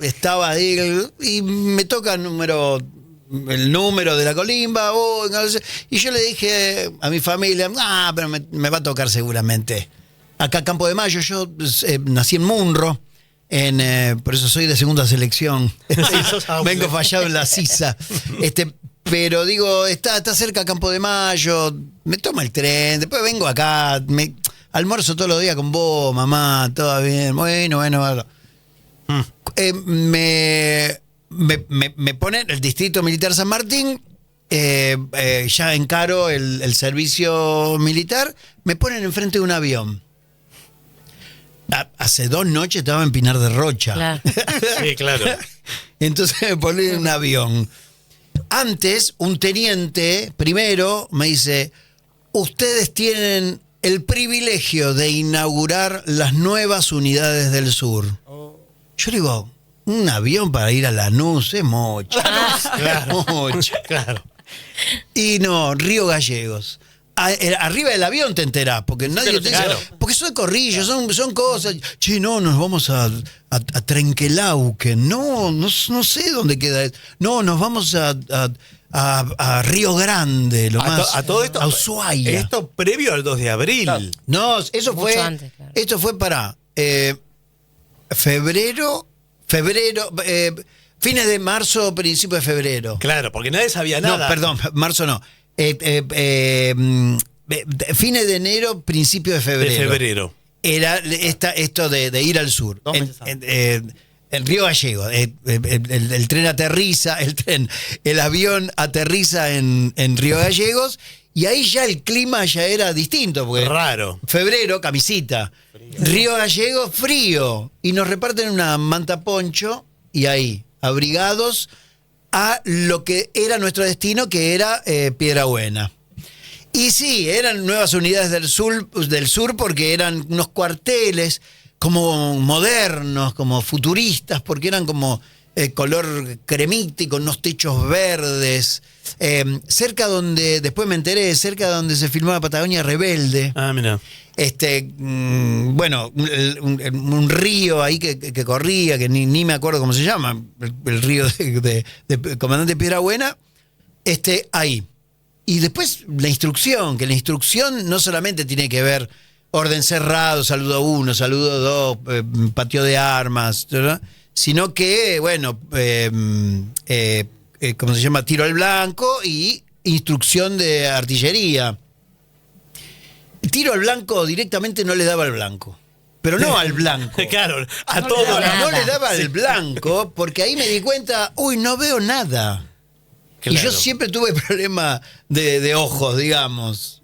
[SPEAKER 2] estaba ahí, y me toca el número de la colimba, y yo le dije a mi familia, pero me va a tocar seguramente. Acá Campo de Mayo, yo nací en Munro, por eso soy de segunda selección. Vengo fallado en la sisa. Pero digo, está cerca Campo de Mayo, me tomo el tren, después vengo acá, almuerzo todos los días con vos, mamá, todo bien, bueno. Me ponen el Distrito Militar San Martín, ya encaro el servicio militar, me ponen enfrente de un avión. Hace 2 noches estaba en Pinar de Rocha.
[SPEAKER 3] Claro.
[SPEAKER 1] Sí, claro.
[SPEAKER 2] Entonces me ponen en un avión. Antes, un teniente primero me dice, ustedes tienen el privilegio de inaugurar las nuevas unidades del sur. Yo le digo, un avión para ir a Lanús es mucho.
[SPEAKER 1] Claro.
[SPEAKER 2] Mucho.
[SPEAKER 1] Claro.
[SPEAKER 2] Y no, Río Gallegos. Arriba del avión te enterás, porque nadie te dice,
[SPEAKER 1] claro.
[SPEAKER 2] porque son corrillos, son cosas. Che, no, nos vamos a Trenquelauquen. No sé dónde queda. No, nos vamos a Río Grande,
[SPEAKER 1] A todo esto,
[SPEAKER 2] a Ushuaia.
[SPEAKER 1] Esto previo al 2 de abril.
[SPEAKER 4] Claro.
[SPEAKER 2] No, eso
[SPEAKER 3] Mucho
[SPEAKER 2] fue.
[SPEAKER 3] antes, claro.
[SPEAKER 2] Esto fue para febrero, fines de marzo, principio de febrero.
[SPEAKER 1] Claro, porque nadie sabía nada.
[SPEAKER 2] No, perdón, marzo no. Fines de enero, principio de febrero.
[SPEAKER 1] De febrero.
[SPEAKER 2] Era esto de ir al sur.
[SPEAKER 4] 2 meses antes.
[SPEAKER 2] En Río Gallegos. El tren aterriza, el avión aterriza en Río Gallegos, y ahí ya el clima ya era distinto. Porque
[SPEAKER 1] Raro.
[SPEAKER 2] febrero, camisita. Río Gallegos, frío. Y nos reparten una manta poncho, y ahí, abrigados a lo que era nuestro destino, que era Piedrabuena. Y sí, eran nuevas unidades del sur porque eran unos cuarteles como modernos, como futuristas, porque eran como color cremítico, unos techos verdes. Cerca donde, después me enteré, cerca donde se filmaba Patagonia Rebelde.
[SPEAKER 1] Ah, mira.
[SPEAKER 2] Bueno, un río ahí que corría, que ni me acuerdo cómo se llama, el río de Comandante Piedrabuena, ahí. Y después la instrucción, que la instrucción no solamente tiene que ver orden cerrado, saludo 1, saludo 2, patio de armas, ¿verdad? Sino que, bueno, ¿cómo se llama? Tiro al blanco y instrucción de artillería. El tiro al blanco directamente no le daba al blanco. Pero no al blanco.
[SPEAKER 1] Claro, a
[SPEAKER 3] No
[SPEAKER 1] todo.
[SPEAKER 3] le daba nada.
[SPEAKER 2] No le daba al blanco, porque ahí me di cuenta, no veo nada.
[SPEAKER 1] Claro.
[SPEAKER 2] Y yo siempre tuve problema de ojos, digamos.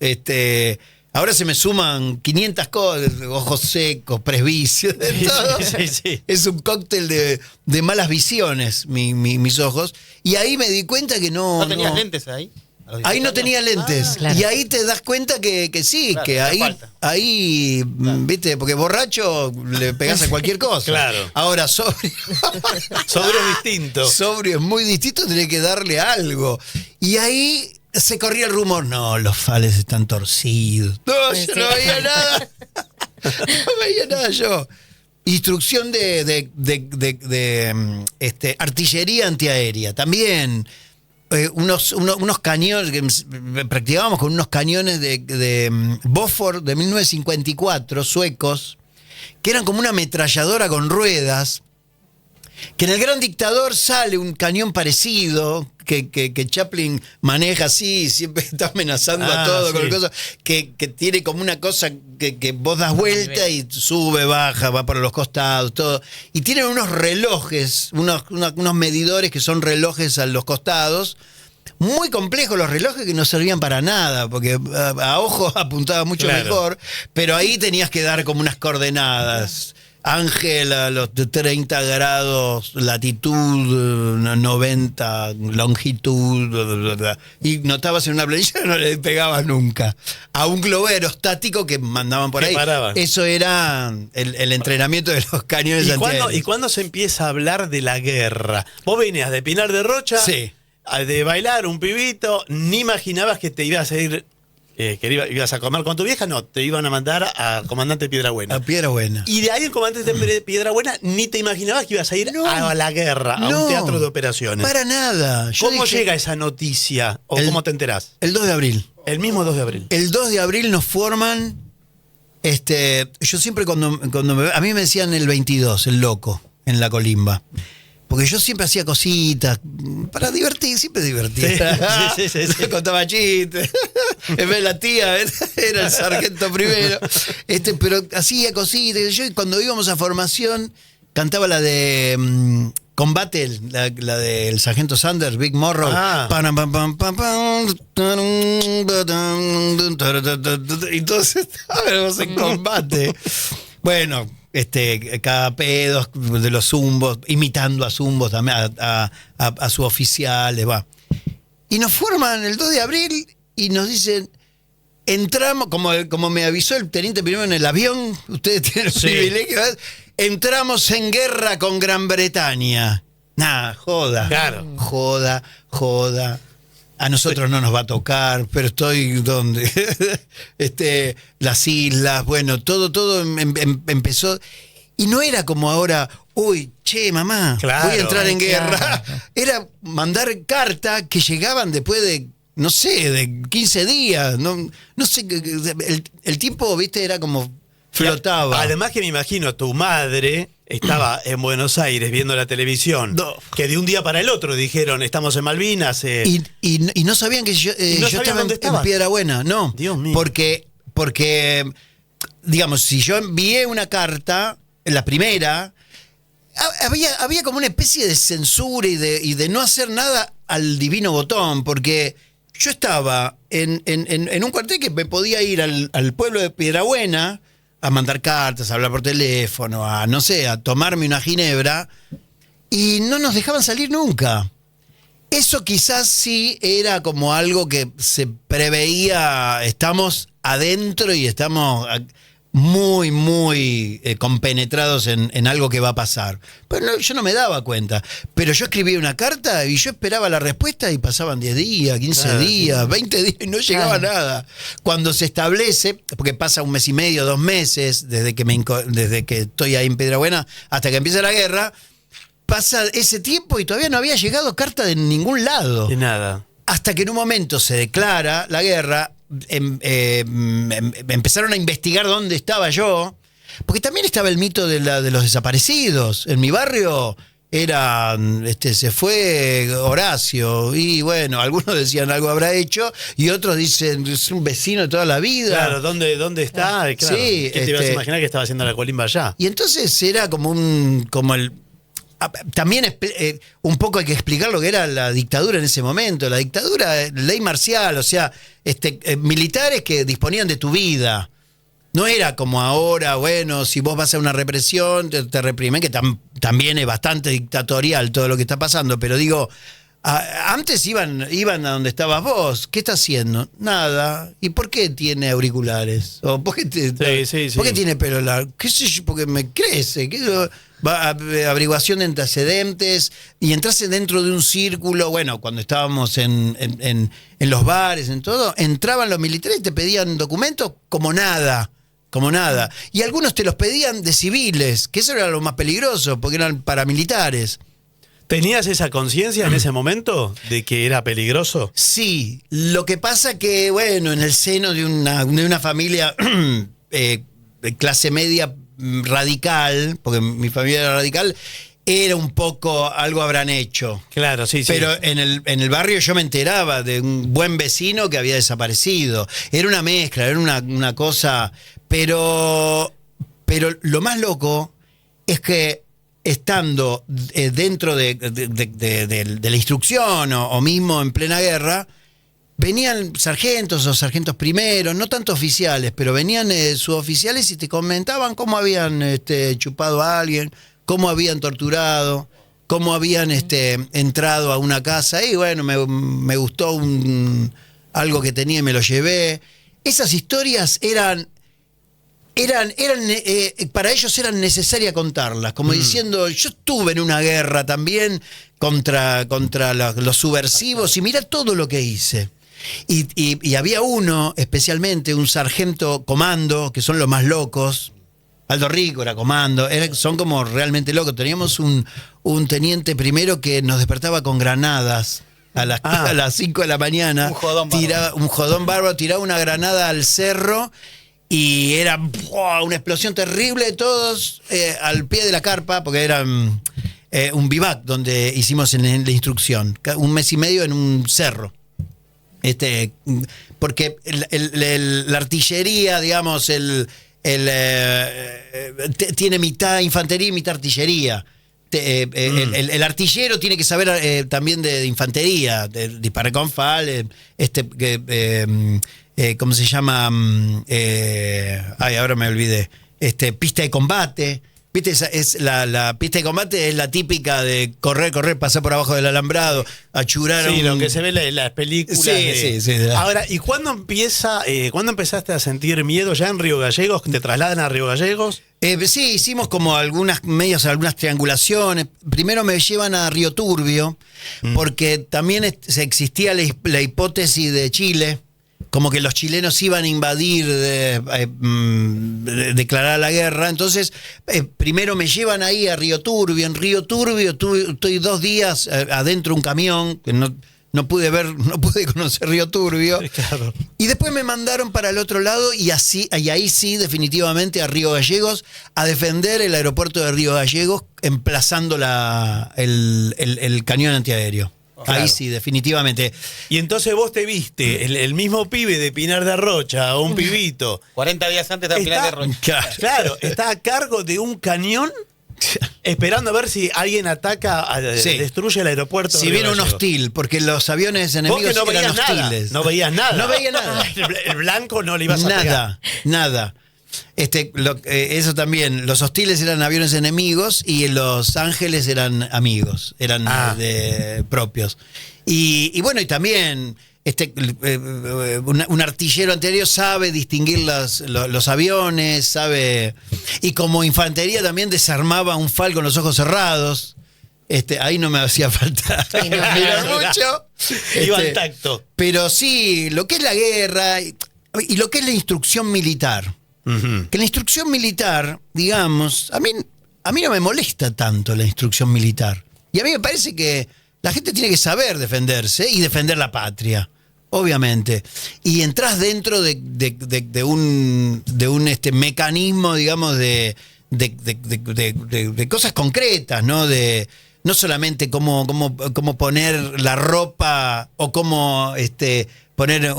[SPEAKER 2] Ahora se me suman 500 cosas, ojos secos, presbicios, de todo.
[SPEAKER 1] Sí.
[SPEAKER 2] Es un cóctel de malas visiones, mis ojos. Y ahí me di cuenta que no...
[SPEAKER 4] ¿No tenías lentes ahí?
[SPEAKER 2] Ahí no tenía lentes.
[SPEAKER 3] Claro.
[SPEAKER 2] Y ahí te das cuenta que sí,
[SPEAKER 4] Claro,
[SPEAKER 2] que
[SPEAKER 4] te
[SPEAKER 2] ahí,
[SPEAKER 4] falta.
[SPEAKER 2] viste, porque borracho le pegás a cualquier cosa.
[SPEAKER 1] Claro.
[SPEAKER 2] Ahora, sobrio.
[SPEAKER 1] Sobrio es distinto.
[SPEAKER 2] Sobrio es muy distinto, tenés que darle algo. Y ahí se corría el rumor, no, los fales están torcidos. No,
[SPEAKER 3] Sí,
[SPEAKER 2] yo
[SPEAKER 3] sí.
[SPEAKER 2] no veía nada. No veía nada yo. Instrucción de artillería antiaérea. También unos cañones, que practicábamos con unos cañones de Bofors de 1954, suecos, que eran como una ametralladora con ruedas. Que en El Gran Dictador sale un cañón parecido, que Chaplin maneja así, siempre está amenazando a todo con
[SPEAKER 1] sí.
[SPEAKER 2] cosas, que tiene como una cosa que vos das vuelta y sube, baja, va por los costados, todo. Y tienen unos relojes, unos medidores que son relojes a los costados. Muy complejos los relojes que no servían para nada, porque a ojo apuntaba mucho
[SPEAKER 1] Claro.
[SPEAKER 2] mejor, pero ahí tenías que dar como unas coordenadas. Ángel a los 30 grados, latitud, 90, longitud, y notabas en una planilla que no le pegabas nunca. A un globo aerostático que mandaban por
[SPEAKER 1] Que
[SPEAKER 2] ahí.
[SPEAKER 1] paraban.
[SPEAKER 2] Eso era el entrenamiento de los cañones antiaéreos.
[SPEAKER 1] ¿Y cuándo se empieza a hablar de la guerra? Vos venías de Pinar de Rocha,
[SPEAKER 2] Sí.
[SPEAKER 1] de bailar un pibito, ni imaginabas que te ibas a ir, ibas a comer con tu vieja, no, te iban a mandar a Comandante Piedrabuena.
[SPEAKER 2] A Piedra Buena.
[SPEAKER 1] Y de ahí en Comandante Piedrabuena ni te imaginabas que ibas a ir
[SPEAKER 2] No.
[SPEAKER 1] a la guerra, a
[SPEAKER 2] No,
[SPEAKER 1] un teatro de operaciones.
[SPEAKER 2] Para nada. Yo
[SPEAKER 1] ¿Cómo
[SPEAKER 2] dije,
[SPEAKER 1] llega esa noticia? ¿O
[SPEAKER 2] El-
[SPEAKER 1] cómo te enterás?
[SPEAKER 2] El 2 de abril.
[SPEAKER 1] El mismo 2 de abril.
[SPEAKER 2] El 2 de abril nos forman. Yo siempre cuando a mí me decían el 22, el loco, en la colimba. Porque yo siempre hacía cositas para divertir, siempre divertía.
[SPEAKER 1] Sí.
[SPEAKER 2] Contaba chistes. En vez de la tía, era el sargento primero. Pero hacía cositas. Y cuando íbamos a formación, cantaba la de Combate, la del sargento Sanders, Big Morrow.
[SPEAKER 1] Ah.
[SPEAKER 2] Pam, pam, pam, pam, pam, y todos estábamos en combate. Bueno, cada pedo de los zumbos, imitando a zumbos también, a sus oficiales, va. Y nos forman el 2 de abril y nos dicen, entramos, como me avisó el teniente primero en el avión, ustedes tienen el
[SPEAKER 1] Sí.
[SPEAKER 2] privilegio, ¿verdad? Entramos en guerra con Gran Bretaña. Nah, joda.
[SPEAKER 1] Claro.
[SPEAKER 2] Joda. A nosotros no nos va a tocar, pero estoy donde las islas, bueno, todo empezó. Y no era como ahora, uy, che, mamá,
[SPEAKER 1] Claro,
[SPEAKER 2] voy a entrar en
[SPEAKER 3] claro.
[SPEAKER 2] guerra. Era mandar cartas que llegaban después de, no sé, de 15 días. No sé, el tiempo, viste, era como flotaba.
[SPEAKER 1] Además que me imagino, tu madre estaba en Buenos Aires viendo la televisión,
[SPEAKER 2] No.
[SPEAKER 1] que de un día para el otro dijeron, estamos en Malvinas.
[SPEAKER 2] Y no sabían que yo,
[SPEAKER 1] ¿Y no
[SPEAKER 2] yo
[SPEAKER 1] sabían
[SPEAKER 2] estaba
[SPEAKER 1] dónde
[SPEAKER 2] en
[SPEAKER 1] estabas?
[SPEAKER 2] Piedrabuena, no.
[SPEAKER 1] Dios mío.
[SPEAKER 2] Porque, digamos, si yo envié una carta, la primera, había como una especie de censura y de no hacer nada al divino botón, porque yo estaba en un cuartel que me podía ir al pueblo de Piedrabuena a mandar cartas, a hablar por teléfono, a tomarme una ginebra, y no nos dejaban salir nunca. Eso quizás sí era como algo que se preveía, estamos adentro y estamos muy, muy compenetrados en algo que va a pasar. Pero yo no me daba cuenta. Pero yo escribía una carta y yo esperaba la respuesta y pasaban 10 días, 15
[SPEAKER 1] Claro,
[SPEAKER 2] días, 20 días y no llegaba nada. Cuando se establece, porque pasa 1 mes y medio, 2 meses, desde que estoy ahí en Piedrabuena hasta que empieza la guerra, pasa ese tiempo y todavía no había llegado carta de ningún lado.
[SPEAKER 1] De nada.
[SPEAKER 2] Hasta que en un momento se declara la guerra, empezaron a investigar dónde estaba yo, porque también estaba el mito de los desaparecidos. En mi barrio se fue Horacio, y bueno, algunos decían algo habrá hecho, y otros dicen es un vecino de toda la vida.
[SPEAKER 1] Claro, ¿dónde está? Claro.
[SPEAKER 2] Sí,
[SPEAKER 1] ¿Qué te ibas a imaginar que estaba haciendo la colimba allá?
[SPEAKER 2] Y entonces era también un poco hay que explicar lo que era la dictadura en ese momento. La dictadura, ley marcial, o sea, militares que disponían de tu vida. No era como ahora, bueno, si vos vas a una represión, te reprimen, que también es bastante dictatorial todo lo que está pasando, pero digo, Antes iban a donde estabas vos. ¿Qué está haciendo? Nada. ¿Y por qué tiene auriculares? ¿O por qué,
[SPEAKER 1] Sí.
[SPEAKER 2] ¿por qué tiene pelo largo? ¿Qué sé yo? Porque me crece. Averiguación de antecedentes. Y entraste dentro de un círculo. Bueno, cuando estábamos en los bares, en todo, entraban los militares y te pedían documentos como nada. Como nada. Y algunos te los pedían de civiles, que eso era lo más peligroso, porque eran paramilitares.
[SPEAKER 1] ¿Tenías esa conciencia en ese momento de que era peligroso?
[SPEAKER 2] Sí, lo que pasa que, bueno, en el seno de una familia de clase media radical, porque mi familia era radical, era un poco, algo habrán hecho.
[SPEAKER 1] Claro, sí.
[SPEAKER 2] Pero en el barrio yo me enteraba de un buen vecino que había desaparecido. Era una mezcla, era una cosa... Pero lo más loco es que estando dentro de la instrucción o mismo en plena guerra, venían sargentos o sargentos primeros, no tanto oficiales, pero venían suboficiales y te comentaban cómo habían chupado a alguien, cómo habían torturado, cómo habían entrado a una casa y bueno, me gustó algo que tenía y me lo llevé. Esas historias para ellos eran necesarias contarlas, como diciendo, yo estuve en una guerra también contra los subversivos y mirá todo lo que hice. Y había uno, especialmente un sargento comando, que son los más locos. Aldo Rico era comando, son como realmente locos. Teníamos un teniente primero que nos despertaba con granadas a las 5 de la mañana. Un jodón bárbaro, tiraba una granada al cerro. Y era una explosión terrible, todos al pie de la carpa, porque era un vivac donde hicimos en la instrucción, 1 mes y medio en un cerro. Porque la artillería, digamos, tiene mitad infantería y mitad artillería. El artillero tiene que saber también de infantería, de disparar con fal, ¿cómo se llama? Ahora me olvidé. Pista de combate. ¿Viste? La pista de combate es la típica de correr, pasar por abajo del alambrado, achurar.
[SPEAKER 1] Sí, lo que se ve en las películas.
[SPEAKER 2] Sí.
[SPEAKER 1] Ahora, ¿y cuándo empezaste a sentir miedo? ¿Ya en Río Gallegos? ¿Te trasladan a Río Gallegos?
[SPEAKER 2] Sí, hicimos como algunas triangulaciones. Primero me llevan a Río Turbio, porque también existía la hipótesis de Chile, como que los chilenos iban a invadir, declarar la guerra. Entonces, primero me llevan ahí a Río Turbio. En Río Turbio estoy 2 días adentro de un camión, que no pude conocer Río Turbio.
[SPEAKER 1] Claro.
[SPEAKER 2] Y después me mandaron para el otro lado y ahí sí, definitivamente, a Río Gallegos, a defender el aeropuerto de Río Gallegos, emplazando el cañón antiaéreo. Claro. Ahí sí, definitivamente.
[SPEAKER 1] Y entonces vos te viste, el mismo pibe de Pinar de Rocha, o un pibito.
[SPEAKER 4] 40 días antes de Pinar de Rocha.
[SPEAKER 1] Claro, está a cargo de un cañón esperando a ver si alguien ataca, destruye el aeropuerto.
[SPEAKER 2] Si viene un hostil, porque los aviones enemigos eran hostiles.
[SPEAKER 1] No veías nada.
[SPEAKER 2] No veía nada.
[SPEAKER 1] El blanco no le ibas a pegar.
[SPEAKER 2] Nada. Eso también, los hostiles eran aviones enemigos y los ángeles eran amigos, eran propios. Y bueno, y también un artillero anterior sabe distinguir los aviones, sabe. Y como infantería también desarmaba un FAL con los ojos cerrados. Ahí no me hacía falta mirar mucho.
[SPEAKER 1] Iba al tacto.
[SPEAKER 2] Pero sí, lo que es la guerra y lo que es la instrucción militar. Que la instrucción militar, digamos, a mí no me molesta tanto la instrucción militar. Y a mí me parece que la gente tiene que saber defenderse y defender la patria, obviamente. Y entras dentro de un mecanismo, digamos, de cosas concretas, ¿no? No solamente cómo poner la ropa o cómo poner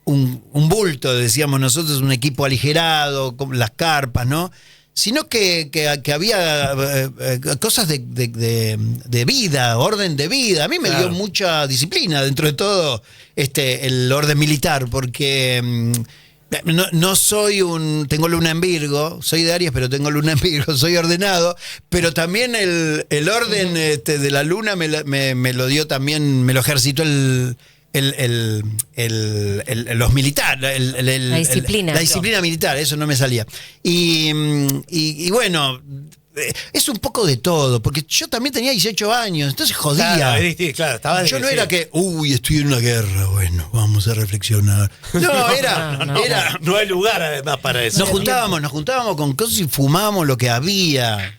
[SPEAKER 2] un bulto, decíamos nosotros, un equipo aligerado, con las carpas, ¿no? Sino que había cosas de vida, orden de vida. A mí me dio mucha disciplina dentro de todo el orden militar, porque No soy tengo luna en Virgo, soy de Aries, pero tengo luna en Virgo, soy ordenado, pero también el orden de la luna me lo dio también, me lo ejercitó los militares,
[SPEAKER 3] La disciplina.
[SPEAKER 2] la disciplina militar, eso no me salía. Y bueno, es un poco de todo, porque yo también tenía 18 años, entonces jodía.
[SPEAKER 1] Claro, estaba
[SPEAKER 2] Yo no era que, estoy en una guerra, bueno, vamos a reflexionar. No, era
[SPEAKER 1] no hay lugar además para eso.
[SPEAKER 2] nos juntábamos con cosas y fumábamos lo que había.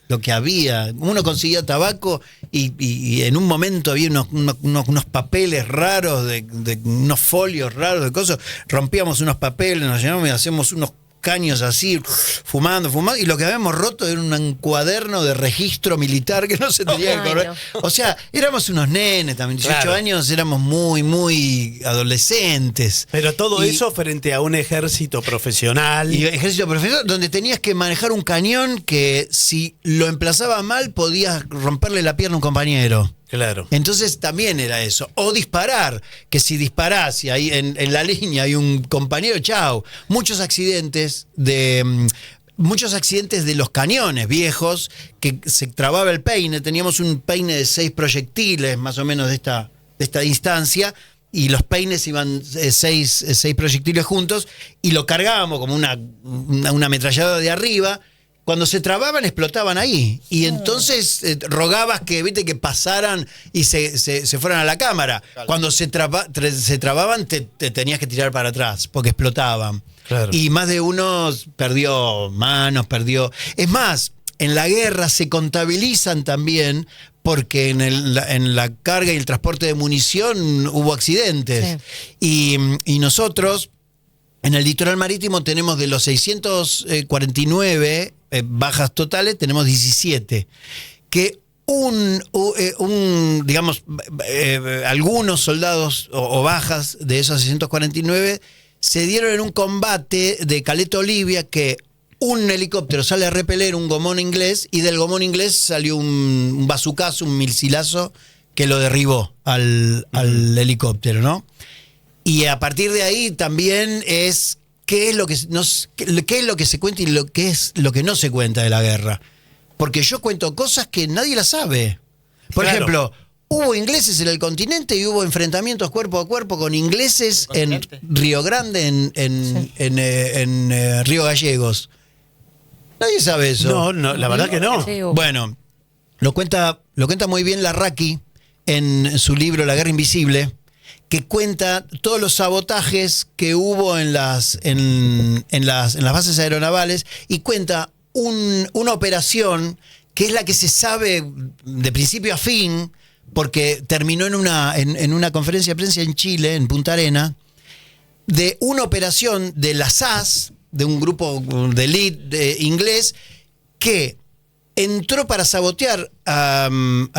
[SPEAKER 2] Uno conseguía tabaco y en un momento había unos papeles raros, de unos folios raros de cosas. Rompíamos unos papeles, nos llenamos y hacíamos unos caños así, fumando, y lo que habíamos roto era un cuaderno de registro militar que no se tenía que correr.
[SPEAKER 3] No.
[SPEAKER 2] O sea, éramos unos nenes también, 18 años, éramos muy adolescentes.
[SPEAKER 1] Pero todo eso frente a un ejército profesional.
[SPEAKER 2] Y ejército profesional, donde tenías que manejar un cañón que si lo emplazaba mal podías romperle la pierna a un compañero.
[SPEAKER 1] Claro.
[SPEAKER 2] Entonces también era eso. O disparar, que si disparás y ahí en la línea hay un compañero, chao. Muchos accidentes de los cañones viejos, que se trababa el peine. Teníamos un peine de 6 proyectiles, más o menos de esta distancia, y los peines iban 6 proyectiles juntos, y lo cargábamos como una ametralladora de arriba. Cuando se trababan, explotaban ahí. Y entonces rogabas que pasaran y se fueran a la cámara. Claro. Cuando se trababan, te tenías que tirar para atrás, porque explotaban. Claro. Y más de uno perdió manos, Es más, en la guerra se contabilizan también, porque en la carga y el transporte de munición hubo accidentes. Sí. Y nosotros, en el litoral marítimo, tenemos de los 649 bajas totales, tenemos 17. Que algunos soldados o bajas de esos 649 se dieron en un combate de Caleta Olivia, que un helicóptero sale a repeler un gomón inglés, y del gomón inglés salió un bazucazo, un milsilazo, que lo derribó al helicóptero, ¿no? Y a partir de ahí también es qué es lo que se cuenta y qué es lo que no se cuenta de la guerra. Porque yo cuento cosas que nadie las sabe. Por ejemplo, hubo ingleses en el continente y hubo enfrentamientos cuerpo a cuerpo con ingleses en Río Grande, en Río Gallegos. Nadie sabe eso.
[SPEAKER 1] No, la verdad que no.
[SPEAKER 2] Bueno, lo cuenta muy bien Larraqui en su libro La Guerra Invisible, que cuenta todos los sabotajes que hubo en las bases aeronavales, y cuenta una operación que es la que se sabe de principio a fin, porque terminó en una conferencia de prensa en Chile, en Punta Arena, de una operación de la SAS, de un grupo de élite inglés, que entró para sabotear a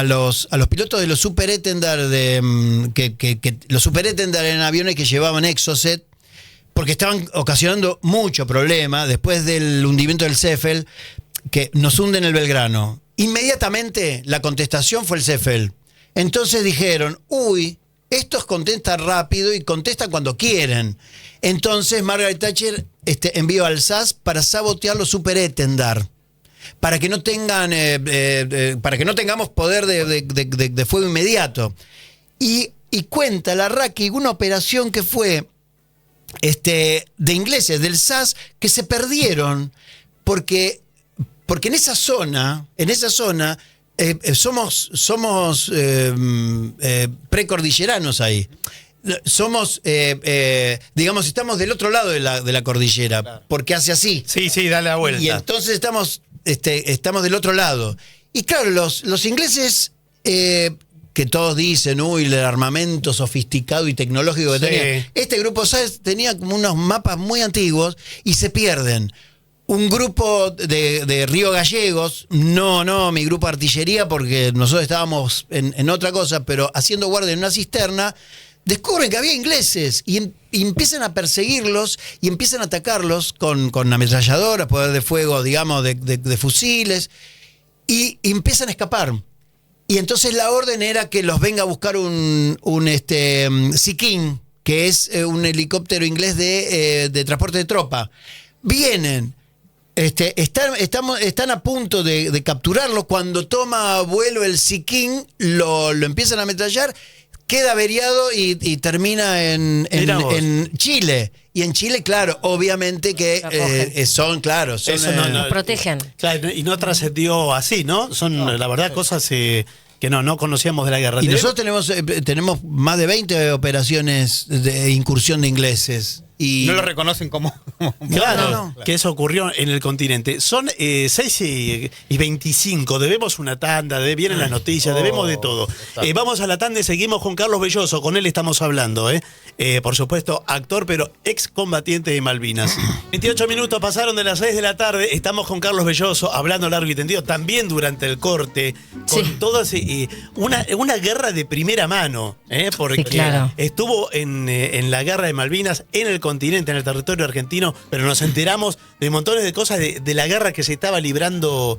[SPEAKER 2] los pilotos de los Super Étendard, los Super Étendard eran aviones que llevaban Exocet, porque estaban ocasionando mucho problema después del hundimiento del Zeffel, que nos hunden el Belgrano. Inmediatamente la contestación fue el Zeffel. Entonces dijeron, estos contestan rápido y contestan cuando quieren. Entonces Margaret Thatcher envió al SAS para sabotear los Super Étendard, para que no tengamos poder de fuego inmediato. Y cuenta Larraqui una operación que fue de ingleses del SAS, que se perdieron porque en esa zona somos precordilleranos ahí. Somos, estamos del otro lado de la cordillera, claro, porque hace así.
[SPEAKER 1] Sí, dale la vuelta.
[SPEAKER 2] Y entonces estamos del otro lado. Y claro, los ingleses, que todos dicen, el armamento sofisticado y tecnológico que tenía. Este grupo SAS tenía como unos mapas muy antiguos y se pierden. Un grupo de Río Gallegos, mi grupo de artillería, porque nosotros estábamos en otra cosa, pero haciendo guardia en una cisterna, descubren que había ingleses y empiezan a perseguirlos y empiezan a atacarlos con ametralladoras, poder de fuego, digamos, de fusiles, y empiezan a escapar. Y entonces la orden era que los venga a buscar un Siquín, que es un helicóptero inglés de transporte de tropa. Vienen, están a punto de capturarlo. Cuando toma vuelo el Sea King, lo empiezan a ametrallar, queda averiado y termina en Chile. Y en Chile, claro, obviamente que son.
[SPEAKER 1] Eso
[SPEAKER 3] Nos protegen.
[SPEAKER 1] Claro, y no trascendió así, ¿no? Son, la verdad, cosas que no conocíamos de la guerra.
[SPEAKER 2] Y nosotros tenemos más de 20 operaciones de incursión de ingleses. Y
[SPEAKER 4] no lo reconocen como
[SPEAKER 1] claro,
[SPEAKER 2] no.
[SPEAKER 1] que eso ocurrió en el continente. Son 6:25, debemos una tanda, vienen las noticias, debemos de todo. Vamos a la tanda y seguimos con Carlos Belloso, con él estamos hablando. Por supuesto, actor, pero excombatiente de Malvinas. 28 minutos pasaron de las 6 de la tarde, estamos con Carlos Belloso, hablando largo y tendido, también durante el corte, con todas una guerra de primera mano, porque
[SPEAKER 3] Sí, claro.
[SPEAKER 1] estuvo en la guerra de Malvinas, en el continente, en el territorio argentino, pero nos enteramos de montones de cosas de la guerra que se estaba librando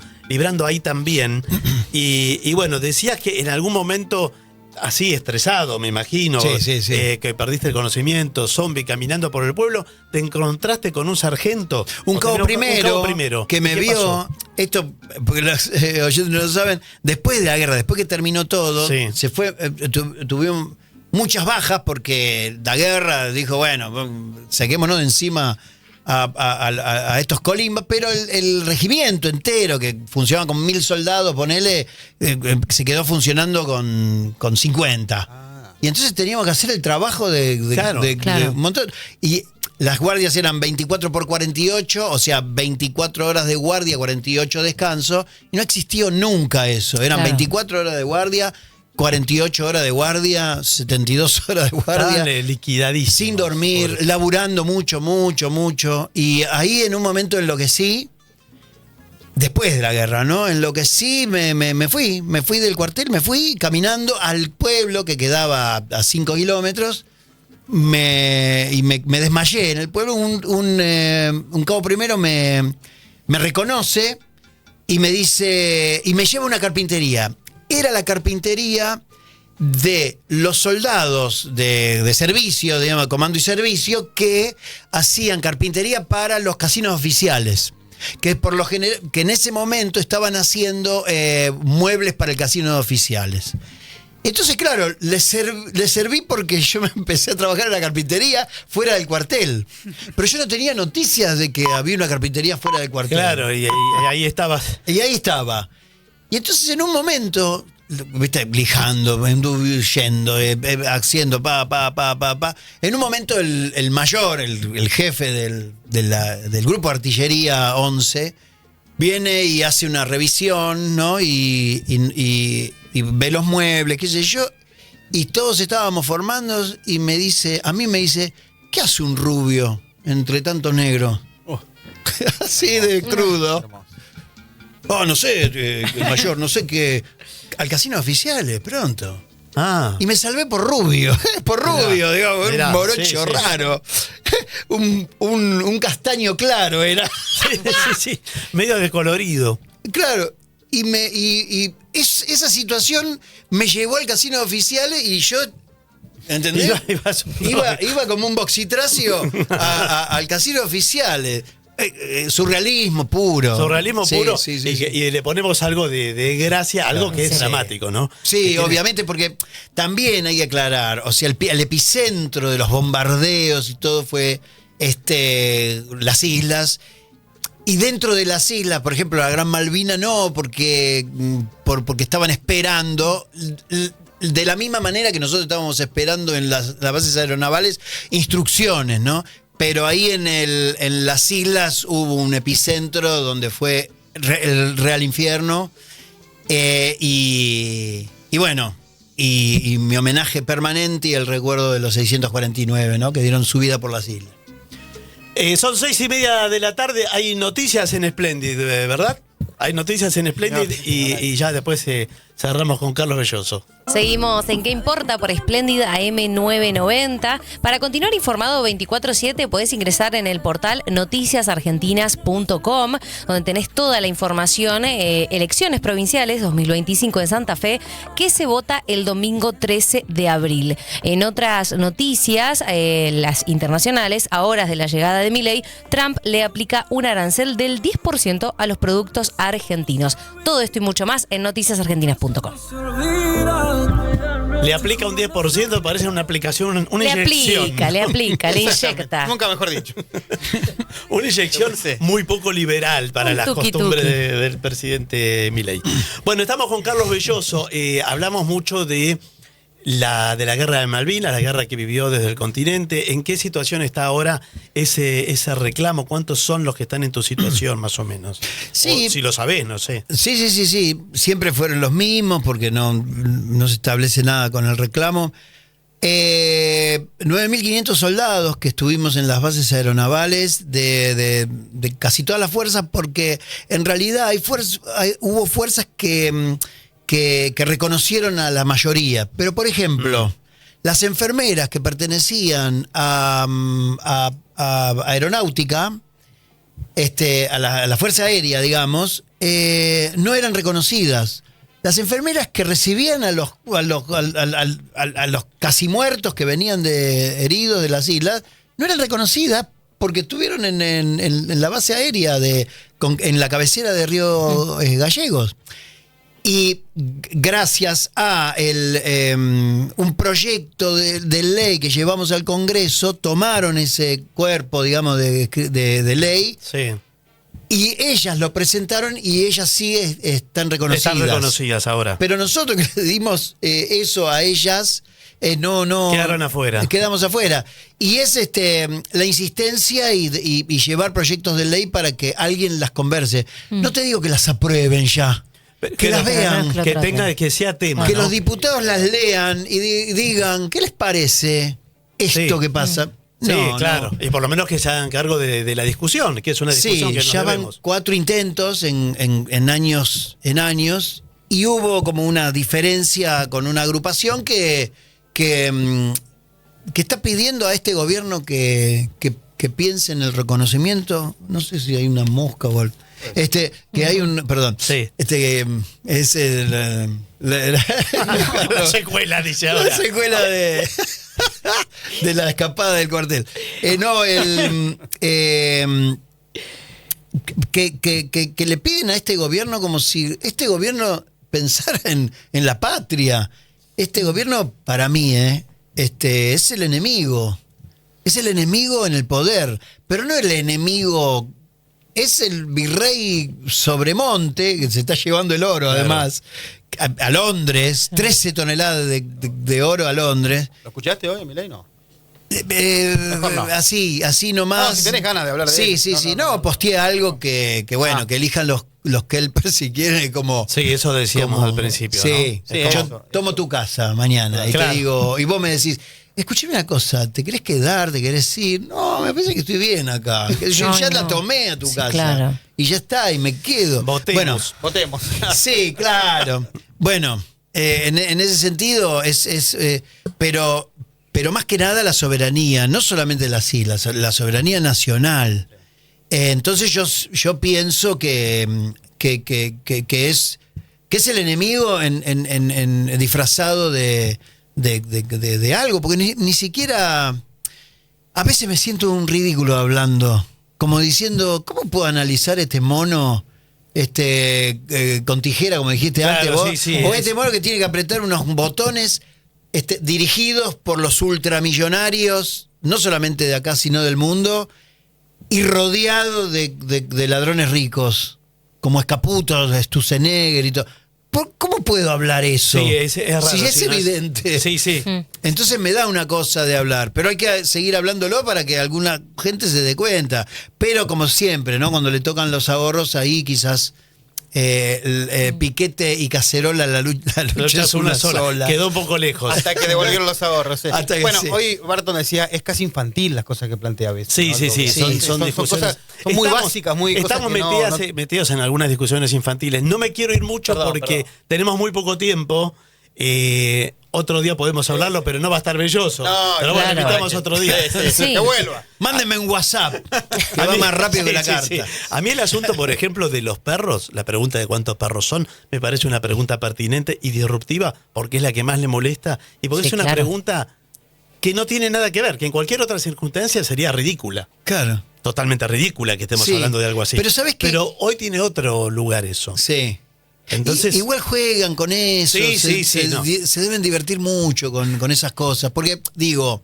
[SPEAKER 1] ahí también. Y bueno, decías que en algún momento, así estresado, me imagino,
[SPEAKER 2] Sí.
[SPEAKER 1] que perdiste el conocimiento, zombie, caminando por el pueblo, te encontraste con un sargento.
[SPEAKER 2] Un cabo primero que me
[SPEAKER 1] ¿Qué
[SPEAKER 2] vio,
[SPEAKER 1] pasó?
[SPEAKER 2] esto, porque los oyentes no lo saben, después de la guerra, después que terminó todo,
[SPEAKER 1] Sí.
[SPEAKER 2] se fue, tuvieron muchas bajas porque la guerra dijo, bueno, saquémonos de encima a estos colimbas, pero el regimiento entero, que funcionaba con 1000 soldados, ponele, se quedó funcionando con 50. Y entonces teníamos que hacer el trabajo de un montón. Y las guardias eran 24 por 48, o sea, 24 horas de guardia, 48 descanso, y no existió nunca eso. Eran 24 horas de guardia, 48 horas de guardia, 72 horas de guardia.
[SPEAKER 1] Dale, liquidadísimo.
[SPEAKER 2] Sin dormir, laburando mucho. Y ahí en un momento enloquecí, después de la guerra, ¿no? Enloquecí, me fui del cuartel, me fui caminando al pueblo que quedaba a 5 kilómetros. Me desmayé en el pueblo. Un cabo primero me reconoce y me dice, y me lleva a una carpintería. Era la carpintería de los soldados de servicio, digamos, comando y servicio, que hacían carpintería para los casinos oficiales, que por lo general, que en ese momento estaban haciendo muebles para el casino de oficiales. Entonces, claro, le serví porque yo me empecé a trabajar en la carpintería fuera del cuartel. Pero yo no tenía noticias de que había una carpintería fuera del cuartel.
[SPEAKER 1] Claro, y ahí estabas.
[SPEAKER 2] Y ahí estaba. Y entonces en un momento, viste, lijando, yendo, haciendo pa. En un momento el mayor, el jefe del grupo de artillería 11, viene y hace una revisión, ¿no? Y ve los muebles, qué sé yo. Y todos estábamos formando y a mí me dice, ¿qué hace un rubio entre tanto negro? Así de crudo. No sé, mayor, no sé qué. Al casino oficiales, pronto. Y me salvé por rubio, digamos, un morocho raro. Un castaño claro era.
[SPEAKER 1] Sí, medio descolorido.
[SPEAKER 2] Claro, y esa situación me llevó al casino oficiales y yo, ¿entendés? Iba como un boxitracio al casino oficiales. Surrealismo puro.
[SPEAKER 1] Sí. Y le ponemos algo de gracia, algo que es dramático, ¿no?
[SPEAKER 2] Sí, obviamente, porque también hay que aclarar, o sea, el epicentro de los bombardeos y todo fue las islas. Y dentro de las islas, por ejemplo, la Gran Malvina no, porque estaban esperando, de la misma manera que nosotros estábamos esperando en las bases aeronavales, instrucciones, ¿no? Pero ahí en las islas hubo un epicentro donde fue el real infierno. Y bueno, y mi homenaje permanente y el recuerdo de los 649, ¿no? Que dieron su vida por las islas.
[SPEAKER 1] Son 6:30 de la tarde, hay noticias en Splendid, ¿verdad? Hay noticias en Splendid y ya después cerramos con Carlos Belloso.
[SPEAKER 3] Seguimos en ¿Qué importa? Por Espléndida AM990. Para continuar informado 24/7 podés ingresar en el portal noticiasargentinas.com, donde tenés toda la información, elecciones provinciales 2025 en Santa Fe, que se vota el domingo 13 de abril. En otras noticias, las internacionales, a horas de la llegada de Milei, Trump le aplica un arancel del 10% a los productos argentinos. Todo esto y mucho más en noticiasargentinas.com.
[SPEAKER 1] Le aplica un 10%, parece una aplicación, una inyección.
[SPEAKER 3] Le inyecta.
[SPEAKER 4] Nunca mejor dicho.
[SPEAKER 1] Una inyección muy poco liberal para
[SPEAKER 3] Un
[SPEAKER 1] las
[SPEAKER 3] tuki
[SPEAKER 1] costumbres
[SPEAKER 3] tuki.
[SPEAKER 1] del presidente Milei. Bueno, estamos con Carlos Belloso. Hablamos mucho de la guerra de Malvinas, la guerra que vivió desde el continente. ¿En qué situación está ahora ese reclamo? ¿Cuántos son los que están en tu situación, más o menos?
[SPEAKER 2] Sí.
[SPEAKER 1] O si lo sabés, no sé.
[SPEAKER 2] Sí. Siempre fueron los mismos porque no se establece nada con el reclamo. 9.500 soldados que estuvimos en las bases aeronavales de casi todas las fuerzas, porque en realidad hubo fuerzas que reconocieron a la mayoría. Pero, por ejemplo, las enfermeras que pertenecían a aeronáutica, a la Fuerza Aérea, digamos, no eran reconocidas. Las enfermeras que recibían a los casi muertos que venían heridos de las islas, no eran reconocidas porque estuvieron en la base aérea en la cabecera de Río Gallegos. Y gracias a un proyecto de ley que llevamos al Congreso, tomaron ese cuerpo, digamos, de ley.
[SPEAKER 1] Sí.
[SPEAKER 2] Y ellas lo presentaron y ellas sí están reconocidas.
[SPEAKER 1] Están reconocidas ahora.
[SPEAKER 2] Pero nosotros que le dimos eso a ellas, no.
[SPEAKER 1] Quedaron afuera.
[SPEAKER 2] Quedamos afuera. Y es la insistencia y llevar proyectos de ley para que alguien las converse. No te digo que las aprueben ya. Que las vean.
[SPEAKER 1] Que sea tema.
[SPEAKER 2] Que
[SPEAKER 1] ¿no?
[SPEAKER 2] los diputados las lean y digan, ¿qué les parece esto que pasa?
[SPEAKER 1] Sí, claro. Y por lo menos que se hagan cargo de la discusión, que es una discusión que nos
[SPEAKER 2] ya van
[SPEAKER 1] debemos.
[SPEAKER 2] 4 intentos en años, y hubo como una diferencia con una agrupación que está pidiendo a este gobierno que piense en el reconocimiento. No sé si hay una mosca o algo. Que hay un, perdón,
[SPEAKER 1] Sí.
[SPEAKER 2] Es
[SPEAKER 1] La secuela, dice ahora.
[SPEAKER 2] la secuela de la escapada del cuartel. Que le piden a este gobierno como si este gobierno pensara en la patria. Este gobierno, para mí, es el enemigo. Es el enemigo en el poder, pero no el enemigo. Es el virrey Sobremonte, que se está llevando el oro, además, a Londres, 13 toneladas de oro a Londres.
[SPEAKER 4] ¿Lo escuchaste hoy, Milei? No.
[SPEAKER 2] No. Así nomás.
[SPEAKER 4] No, si tenés ganas de hablar de
[SPEAKER 2] sí,
[SPEAKER 4] eso.
[SPEAKER 2] Sí. No, posteé algo que que elijan los que él persigue como.
[SPEAKER 1] Sí, eso decíamos
[SPEAKER 2] como-
[SPEAKER 1] al principio.
[SPEAKER 2] Sí,
[SPEAKER 1] ¿no?
[SPEAKER 4] Sí,
[SPEAKER 2] yo
[SPEAKER 4] eso.
[SPEAKER 2] tomo tu casa mañana y
[SPEAKER 1] Claro.
[SPEAKER 2] te digo, y vos me decís, escúchame una cosa, ¿te querés quedar? ¿Te querés ir? No, me parece que estoy bien acá. Que yo
[SPEAKER 3] No,
[SPEAKER 2] ya
[SPEAKER 3] no.
[SPEAKER 2] la tomé a tu
[SPEAKER 3] Sí,
[SPEAKER 2] casa.
[SPEAKER 3] claro.
[SPEAKER 2] Y ya está, y me quedo.
[SPEAKER 1] Votemos.
[SPEAKER 4] Votemos.
[SPEAKER 2] Sí, claro. Bueno, en ese sentido pero más que nada la soberanía, no solamente de las islas, la soberanía nacional. Entonces yo pienso que es el enemigo en disfrazado de algo, porque ni siquiera a veces me siento un ridículo hablando, como diciendo, ¿cómo puedo analizar este mono con tijera, como dijiste
[SPEAKER 1] Claro,
[SPEAKER 2] antes vos?
[SPEAKER 1] sí,
[SPEAKER 2] O este mono que tiene que apretar unos botones dirigidos por los ultramillonarios, no solamente de acá, sino del mundo, y rodeado de ladrones ricos, como Escaputo, Sturzenegger y todo. ¿Cómo puedo hablar eso?
[SPEAKER 1] Sí, es raro.
[SPEAKER 2] Si es
[SPEAKER 1] si no
[SPEAKER 2] evidente.
[SPEAKER 1] Sí.
[SPEAKER 2] Entonces me da una cosa de hablar, pero hay que seguir hablándolo para que alguna gente se dé cuenta. Pero como siempre, ¿no? Cuando le tocan los ahorros, ahí quizás Piquete y Cacerola, la lucha es una sola.
[SPEAKER 1] Quedó un poco lejos.
[SPEAKER 4] Hasta que devolvieron los ahorros.
[SPEAKER 2] Hasta que
[SPEAKER 4] Bueno,
[SPEAKER 2] sí.
[SPEAKER 4] Hoy Barton decía, es casi infantil las cosas que plantea a veces.
[SPEAKER 1] Sí,
[SPEAKER 4] ¿no?
[SPEAKER 1] sí,
[SPEAKER 2] sí,
[SPEAKER 1] son discusiones.
[SPEAKER 4] cosas Son muy básicas, muy cosas
[SPEAKER 1] Estamos
[SPEAKER 4] que no-
[SPEAKER 1] metidos en algunas discusiones infantiles. No me quiero ir mucho
[SPEAKER 4] Perdón,
[SPEAKER 1] porque
[SPEAKER 4] perdón.
[SPEAKER 1] tenemos muy poco tiempo. Otro día podemos hablarlo, pero no va a estar Belloso.
[SPEAKER 4] No,
[SPEAKER 1] pero bueno,
[SPEAKER 3] claro.
[SPEAKER 1] invitamos otro día.
[SPEAKER 3] Sí.
[SPEAKER 4] Que vuelva.
[SPEAKER 2] Mándenme un WhatsApp, que
[SPEAKER 1] A
[SPEAKER 2] va
[SPEAKER 1] mí-
[SPEAKER 2] más rápido que
[SPEAKER 1] sí,
[SPEAKER 2] la
[SPEAKER 1] sí,
[SPEAKER 2] carta.
[SPEAKER 1] sí. A mí el asunto, por ejemplo, de los perros, la pregunta de cuántos perros son, me parece una pregunta pertinente y disruptiva porque es la que más le molesta y porque
[SPEAKER 3] Sí,
[SPEAKER 1] es una
[SPEAKER 3] claro.
[SPEAKER 1] pregunta que no tiene nada que ver, que en cualquier otra circunstancia sería ridícula.
[SPEAKER 2] Claro.
[SPEAKER 1] Totalmente ridícula que estemos
[SPEAKER 2] Sí.
[SPEAKER 1] hablando de algo así.
[SPEAKER 2] Pero ¿sabés qué?
[SPEAKER 1] Pero hoy tiene otro lugar eso.
[SPEAKER 2] Sí.
[SPEAKER 1] Entonces,
[SPEAKER 2] Igual juegan con eso,
[SPEAKER 1] Sí, sí,
[SPEAKER 2] se
[SPEAKER 1] no.
[SPEAKER 2] se deben divertir mucho con esas cosas. Porque, digo,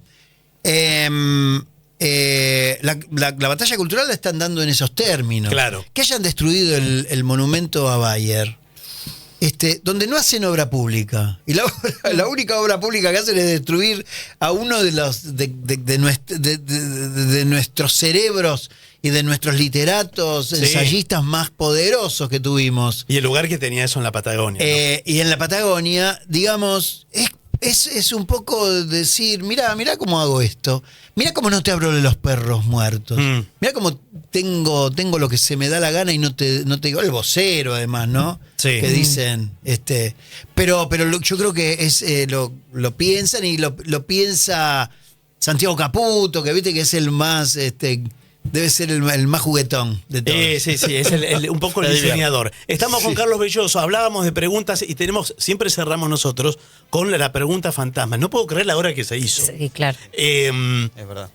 [SPEAKER 2] la batalla cultural la están dando en esos términos.
[SPEAKER 1] Claro.
[SPEAKER 2] Que hayan destruido el monumento a Bayer, donde no hacen obra pública. Y la única obra pública que hacen es destruir a uno de los de nuestros cerebros y de nuestros literatos,
[SPEAKER 1] Sí.
[SPEAKER 2] ensayistas más poderosos que tuvimos.
[SPEAKER 1] y el lugar que tenía eso en la Patagonia. ¿no?
[SPEAKER 2] Y en la Patagonia, digamos, es un poco decir, mirá cómo hago esto, mirá cómo no te hablo de los perros muertos,
[SPEAKER 1] Mm.
[SPEAKER 2] mirá cómo tengo lo que se me da la gana y no te digo, el vocero además, ¿no?
[SPEAKER 1] Sí.
[SPEAKER 2] Que dicen, pero yo creo que lo piensan y lo piensa Santiago Caputo, que viste que es el más, debe ser el más juguetón de todos.
[SPEAKER 1] Sí, es un poco el
[SPEAKER 4] Se divierte.
[SPEAKER 1] diseñador. Estamos con Carlos Belloso, hablábamos de preguntas y siempre cerramos nosotros con la pregunta fantasma. No puedo creer la hora que se hizo.
[SPEAKER 3] Sí, claro.
[SPEAKER 4] Es verdad.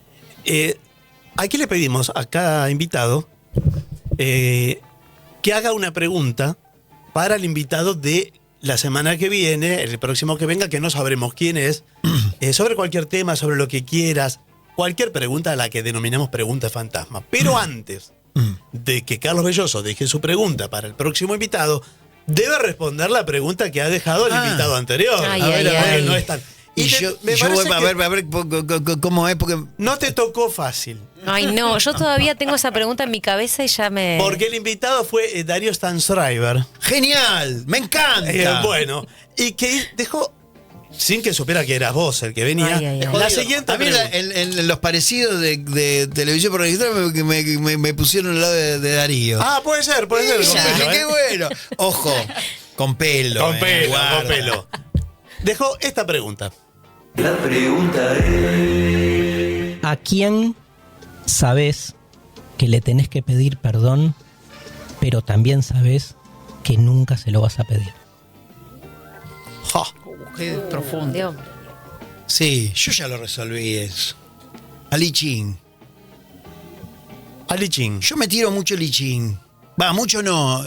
[SPEAKER 1] Aquí le pedimos a cada invitado que haga una pregunta para el invitado de la semana que viene, el próximo que venga, que no sabremos quién es, sobre cualquier tema, sobre lo que quieras, cualquier pregunta a la que denominamos pregunta fantasma. Pero antes de que Carlos Belloso deje su pregunta para el próximo invitado, debe responder la pregunta que ha dejado el invitado anterior.
[SPEAKER 3] Ay,
[SPEAKER 1] A ver,
[SPEAKER 3] ay,
[SPEAKER 1] porque
[SPEAKER 3] ay.
[SPEAKER 1] no es tan...
[SPEAKER 2] Y
[SPEAKER 1] te-
[SPEAKER 2] yo
[SPEAKER 1] me
[SPEAKER 2] voy
[SPEAKER 1] parece
[SPEAKER 2] a
[SPEAKER 1] que
[SPEAKER 2] ver cómo es, porque
[SPEAKER 1] no te tocó fácil.
[SPEAKER 3] Ay, no, yo todavía tengo esa pregunta en mi cabeza y ya me...
[SPEAKER 1] Porque el invitado fue Darío Stanzreiber.
[SPEAKER 2] genial, me encanta.
[SPEAKER 1] Bueno, y que dejó, sin que supiera que eras vos el que venía,
[SPEAKER 3] Ay, ay, ay.
[SPEAKER 1] la siguiente
[SPEAKER 2] A mí
[SPEAKER 1] pregunta.
[SPEAKER 2] en los parecidos de televisión por registrar me pusieron al lado de Darío.
[SPEAKER 1] Ah, puede ser, con
[SPEAKER 2] Ya,
[SPEAKER 1] pelo,
[SPEAKER 2] qué
[SPEAKER 1] ¿eh?
[SPEAKER 2] bueno. Ojo, con pelo.
[SPEAKER 1] Con pelo,
[SPEAKER 2] guarda.
[SPEAKER 1] con pelo. Dejó esta pregunta.
[SPEAKER 6] La pregunta es: ¿a quién sabes que le tenés que pedir perdón, pero también sabes que nunca se lo vas a pedir?
[SPEAKER 1] Ja.
[SPEAKER 5] Qué profundo.
[SPEAKER 3] Dios.
[SPEAKER 2] Sí, yo ya lo resolví eso. A Lichín.
[SPEAKER 1] Ali Chin.
[SPEAKER 2] Yo me tiro mucho Lichín. Va, mucho no.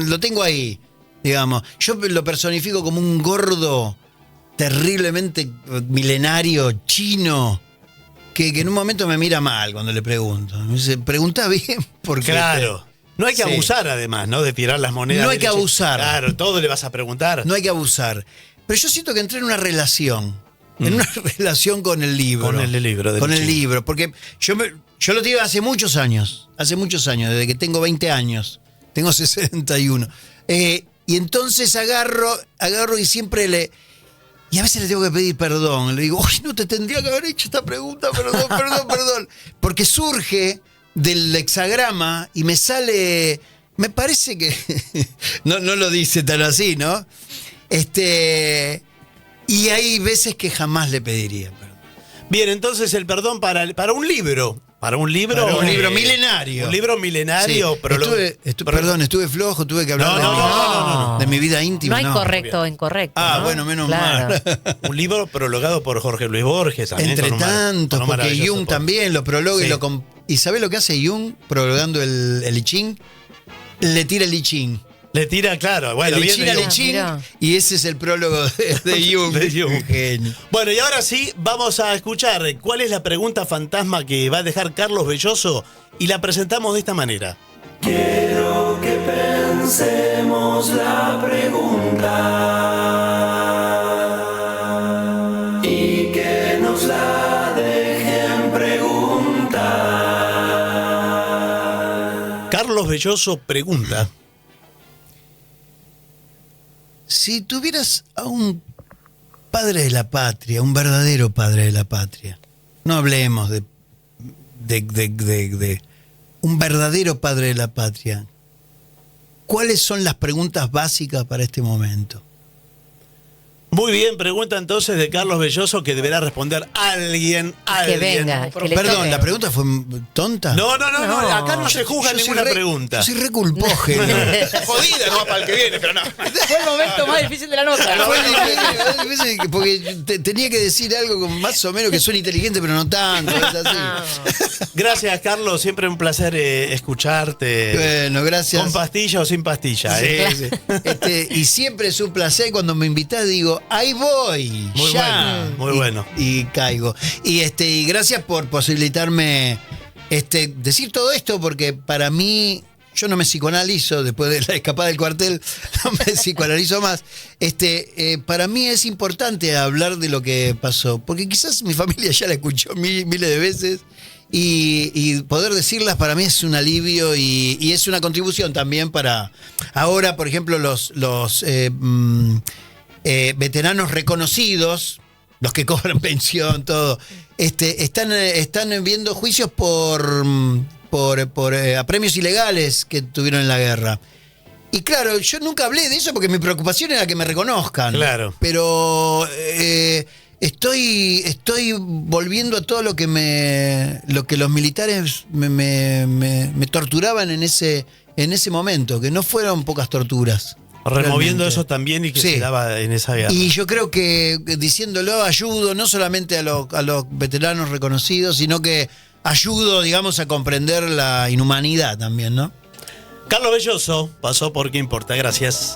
[SPEAKER 2] Lo tengo ahí, digamos. Yo lo personifico como un gordo terriblemente milenario, chino, que en un momento me mira mal cuando le pregunto. Me dice, pregunta bien, porque...
[SPEAKER 1] Claro. No hay que
[SPEAKER 2] Sí.
[SPEAKER 1] abusar, además, ¿no? De tirar las monedas.
[SPEAKER 2] No hay
[SPEAKER 1] de
[SPEAKER 2] que
[SPEAKER 1] leche.
[SPEAKER 2] abusar.
[SPEAKER 1] Claro, todo le vas a preguntar.
[SPEAKER 2] No hay que abusar. Pero yo siento que entré en una relación. En una relación con el libro.
[SPEAKER 1] Con el libro de
[SPEAKER 2] Con el
[SPEAKER 1] Lichín.
[SPEAKER 2] libro. Porque yo lo tiro hace muchos años. Hace muchos años, desde que tengo 20 años. Tengo 61. Y entonces agarro y siempre y a veces le tengo que pedir perdón. Le digo, uy, no te tendría que haber hecho esta pregunta, perdón. Porque surge del hexagrama y me sale, me parece que, no lo dice tan así, ¿no? Y hay veces que jamás le pediría perdón.
[SPEAKER 1] Bien, entonces el perdón para un libro. Para un libro.
[SPEAKER 2] Para un libro milenario.
[SPEAKER 1] Un libro milenario,
[SPEAKER 2] Sí.
[SPEAKER 1] pero
[SPEAKER 2] Estuve flojo, tuve que hablar
[SPEAKER 1] No,
[SPEAKER 2] de mi vida íntima.
[SPEAKER 3] No hay correcto o incorrecto.
[SPEAKER 2] Ah,
[SPEAKER 3] ¿no?
[SPEAKER 2] bueno, menos
[SPEAKER 3] Claro.
[SPEAKER 2] mal.
[SPEAKER 1] un libro prologado por Jorge Luis Borges también.
[SPEAKER 2] Entre
[SPEAKER 1] con un
[SPEAKER 2] tantos, porque
[SPEAKER 1] maravilloso
[SPEAKER 2] Jung también lo prologa
[SPEAKER 1] Sí.
[SPEAKER 2] ¿Y sabe lo que hace Jung prologando el I Ching? Le tira el I Ching.
[SPEAKER 1] Le tira, claro. Bueno,
[SPEAKER 2] el I
[SPEAKER 1] bien
[SPEAKER 2] Ching
[SPEAKER 1] de
[SPEAKER 2] al I
[SPEAKER 1] Jung.
[SPEAKER 2] Ching,
[SPEAKER 3] Mirá.
[SPEAKER 2] y ese es el prólogo de Jung.
[SPEAKER 1] De Jung.
[SPEAKER 2] Qué genio.
[SPEAKER 1] Bueno, y ahora sí, vamos a escuchar cuál es la pregunta fantasma que va a dejar Carlos Belloso y la presentamos de esta manera.
[SPEAKER 6] Quiero que pensemos la pregunta y que nos la dejen preguntar.
[SPEAKER 1] Carlos Belloso pregunta.
[SPEAKER 2] Si tuvieras a un padre de la patria, un verdadero padre de la patria, no hablemos de un verdadero padre de la patria, ¿cuáles son las preguntas básicas para este momento?
[SPEAKER 1] Muy bien, pregunta entonces de Carlos Belloso que deberá responder alguien.
[SPEAKER 3] Que venga, que le
[SPEAKER 2] Perdón,
[SPEAKER 3] toque.
[SPEAKER 2] ¿la pregunta fue tonta?
[SPEAKER 1] No, acá no se juzga
[SPEAKER 2] Yo soy
[SPEAKER 1] ninguna
[SPEAKER 2] re-
[SPEAKER 1] pregunta.
[SPEAKER 2] Yo soy re culpógeno.
[SPEAKER 4] Jodida, no va para el que viene, pero no.
[SPEAKER 5] Fue el momento más difícil de la nota.
[SPEAKER 2] Fue difícil, porque tenía que decir algo como más o menos que suene inteligente, pero no tanto. Es así.
[SPEAKER 1] Gracias, Carlos. Siempre un placer escucharte.
[SPEAKER 2] Bueno, gracias.
[SPEAKER 1] Con pastilla o sin pastilla.
[SPEAKER 2] Sí, sí. Y siempre es un placer cuando me invitás, digo, ahí voy.
[SPEAKER 1] Muy
[SPEAKER 2] ya.
[SPEAKER 1] bueno, muy bueno.
[SPEAKER 2] Y caigo. Y gracias por posibilitarme decir todo esto, porque para mí, yo no me psicoanalizo después de la escapada del cuartel, no me psicoanalizo más. Para mí es importante hablar de lo que pasó, porque quizás mi familia ya la escuchó miles de veces. Y poder decirlas para mí es un alivio y es una contribución también para ahora, por ejemplo, los veteranos reconocidos, los que cobran pensión, todo, están viendo juicios por apremios ilegales que tuvieron en la guerra. Y claro, yo nunca hablé de eso porque mi preocupación era que me reconozcan.
[SPEAKER 1] Claro.
[SPEAKER 2] Pero estoy volviendo a todo lo que los militares me torturaban en ese momento, que no fueron pocas torturas.
[SPEAKER 1] Removiendo
[SPEAKER 2] realmente.
[SPEAKER 1] eso también y que
[SPEAKER 2] Sí.
[SPEAKER 1] se daba en esa guerra.
[SPEAKER 2] Y yo creo que diciéndolo ayudo no solamente a los veteranos reconocidos, sino que ayudo, digamos, a comprender la inhumanidad también, ¿no?
[SPEAKER 1] Carlos Belloso pasó por ¿Qué importa? Gracias.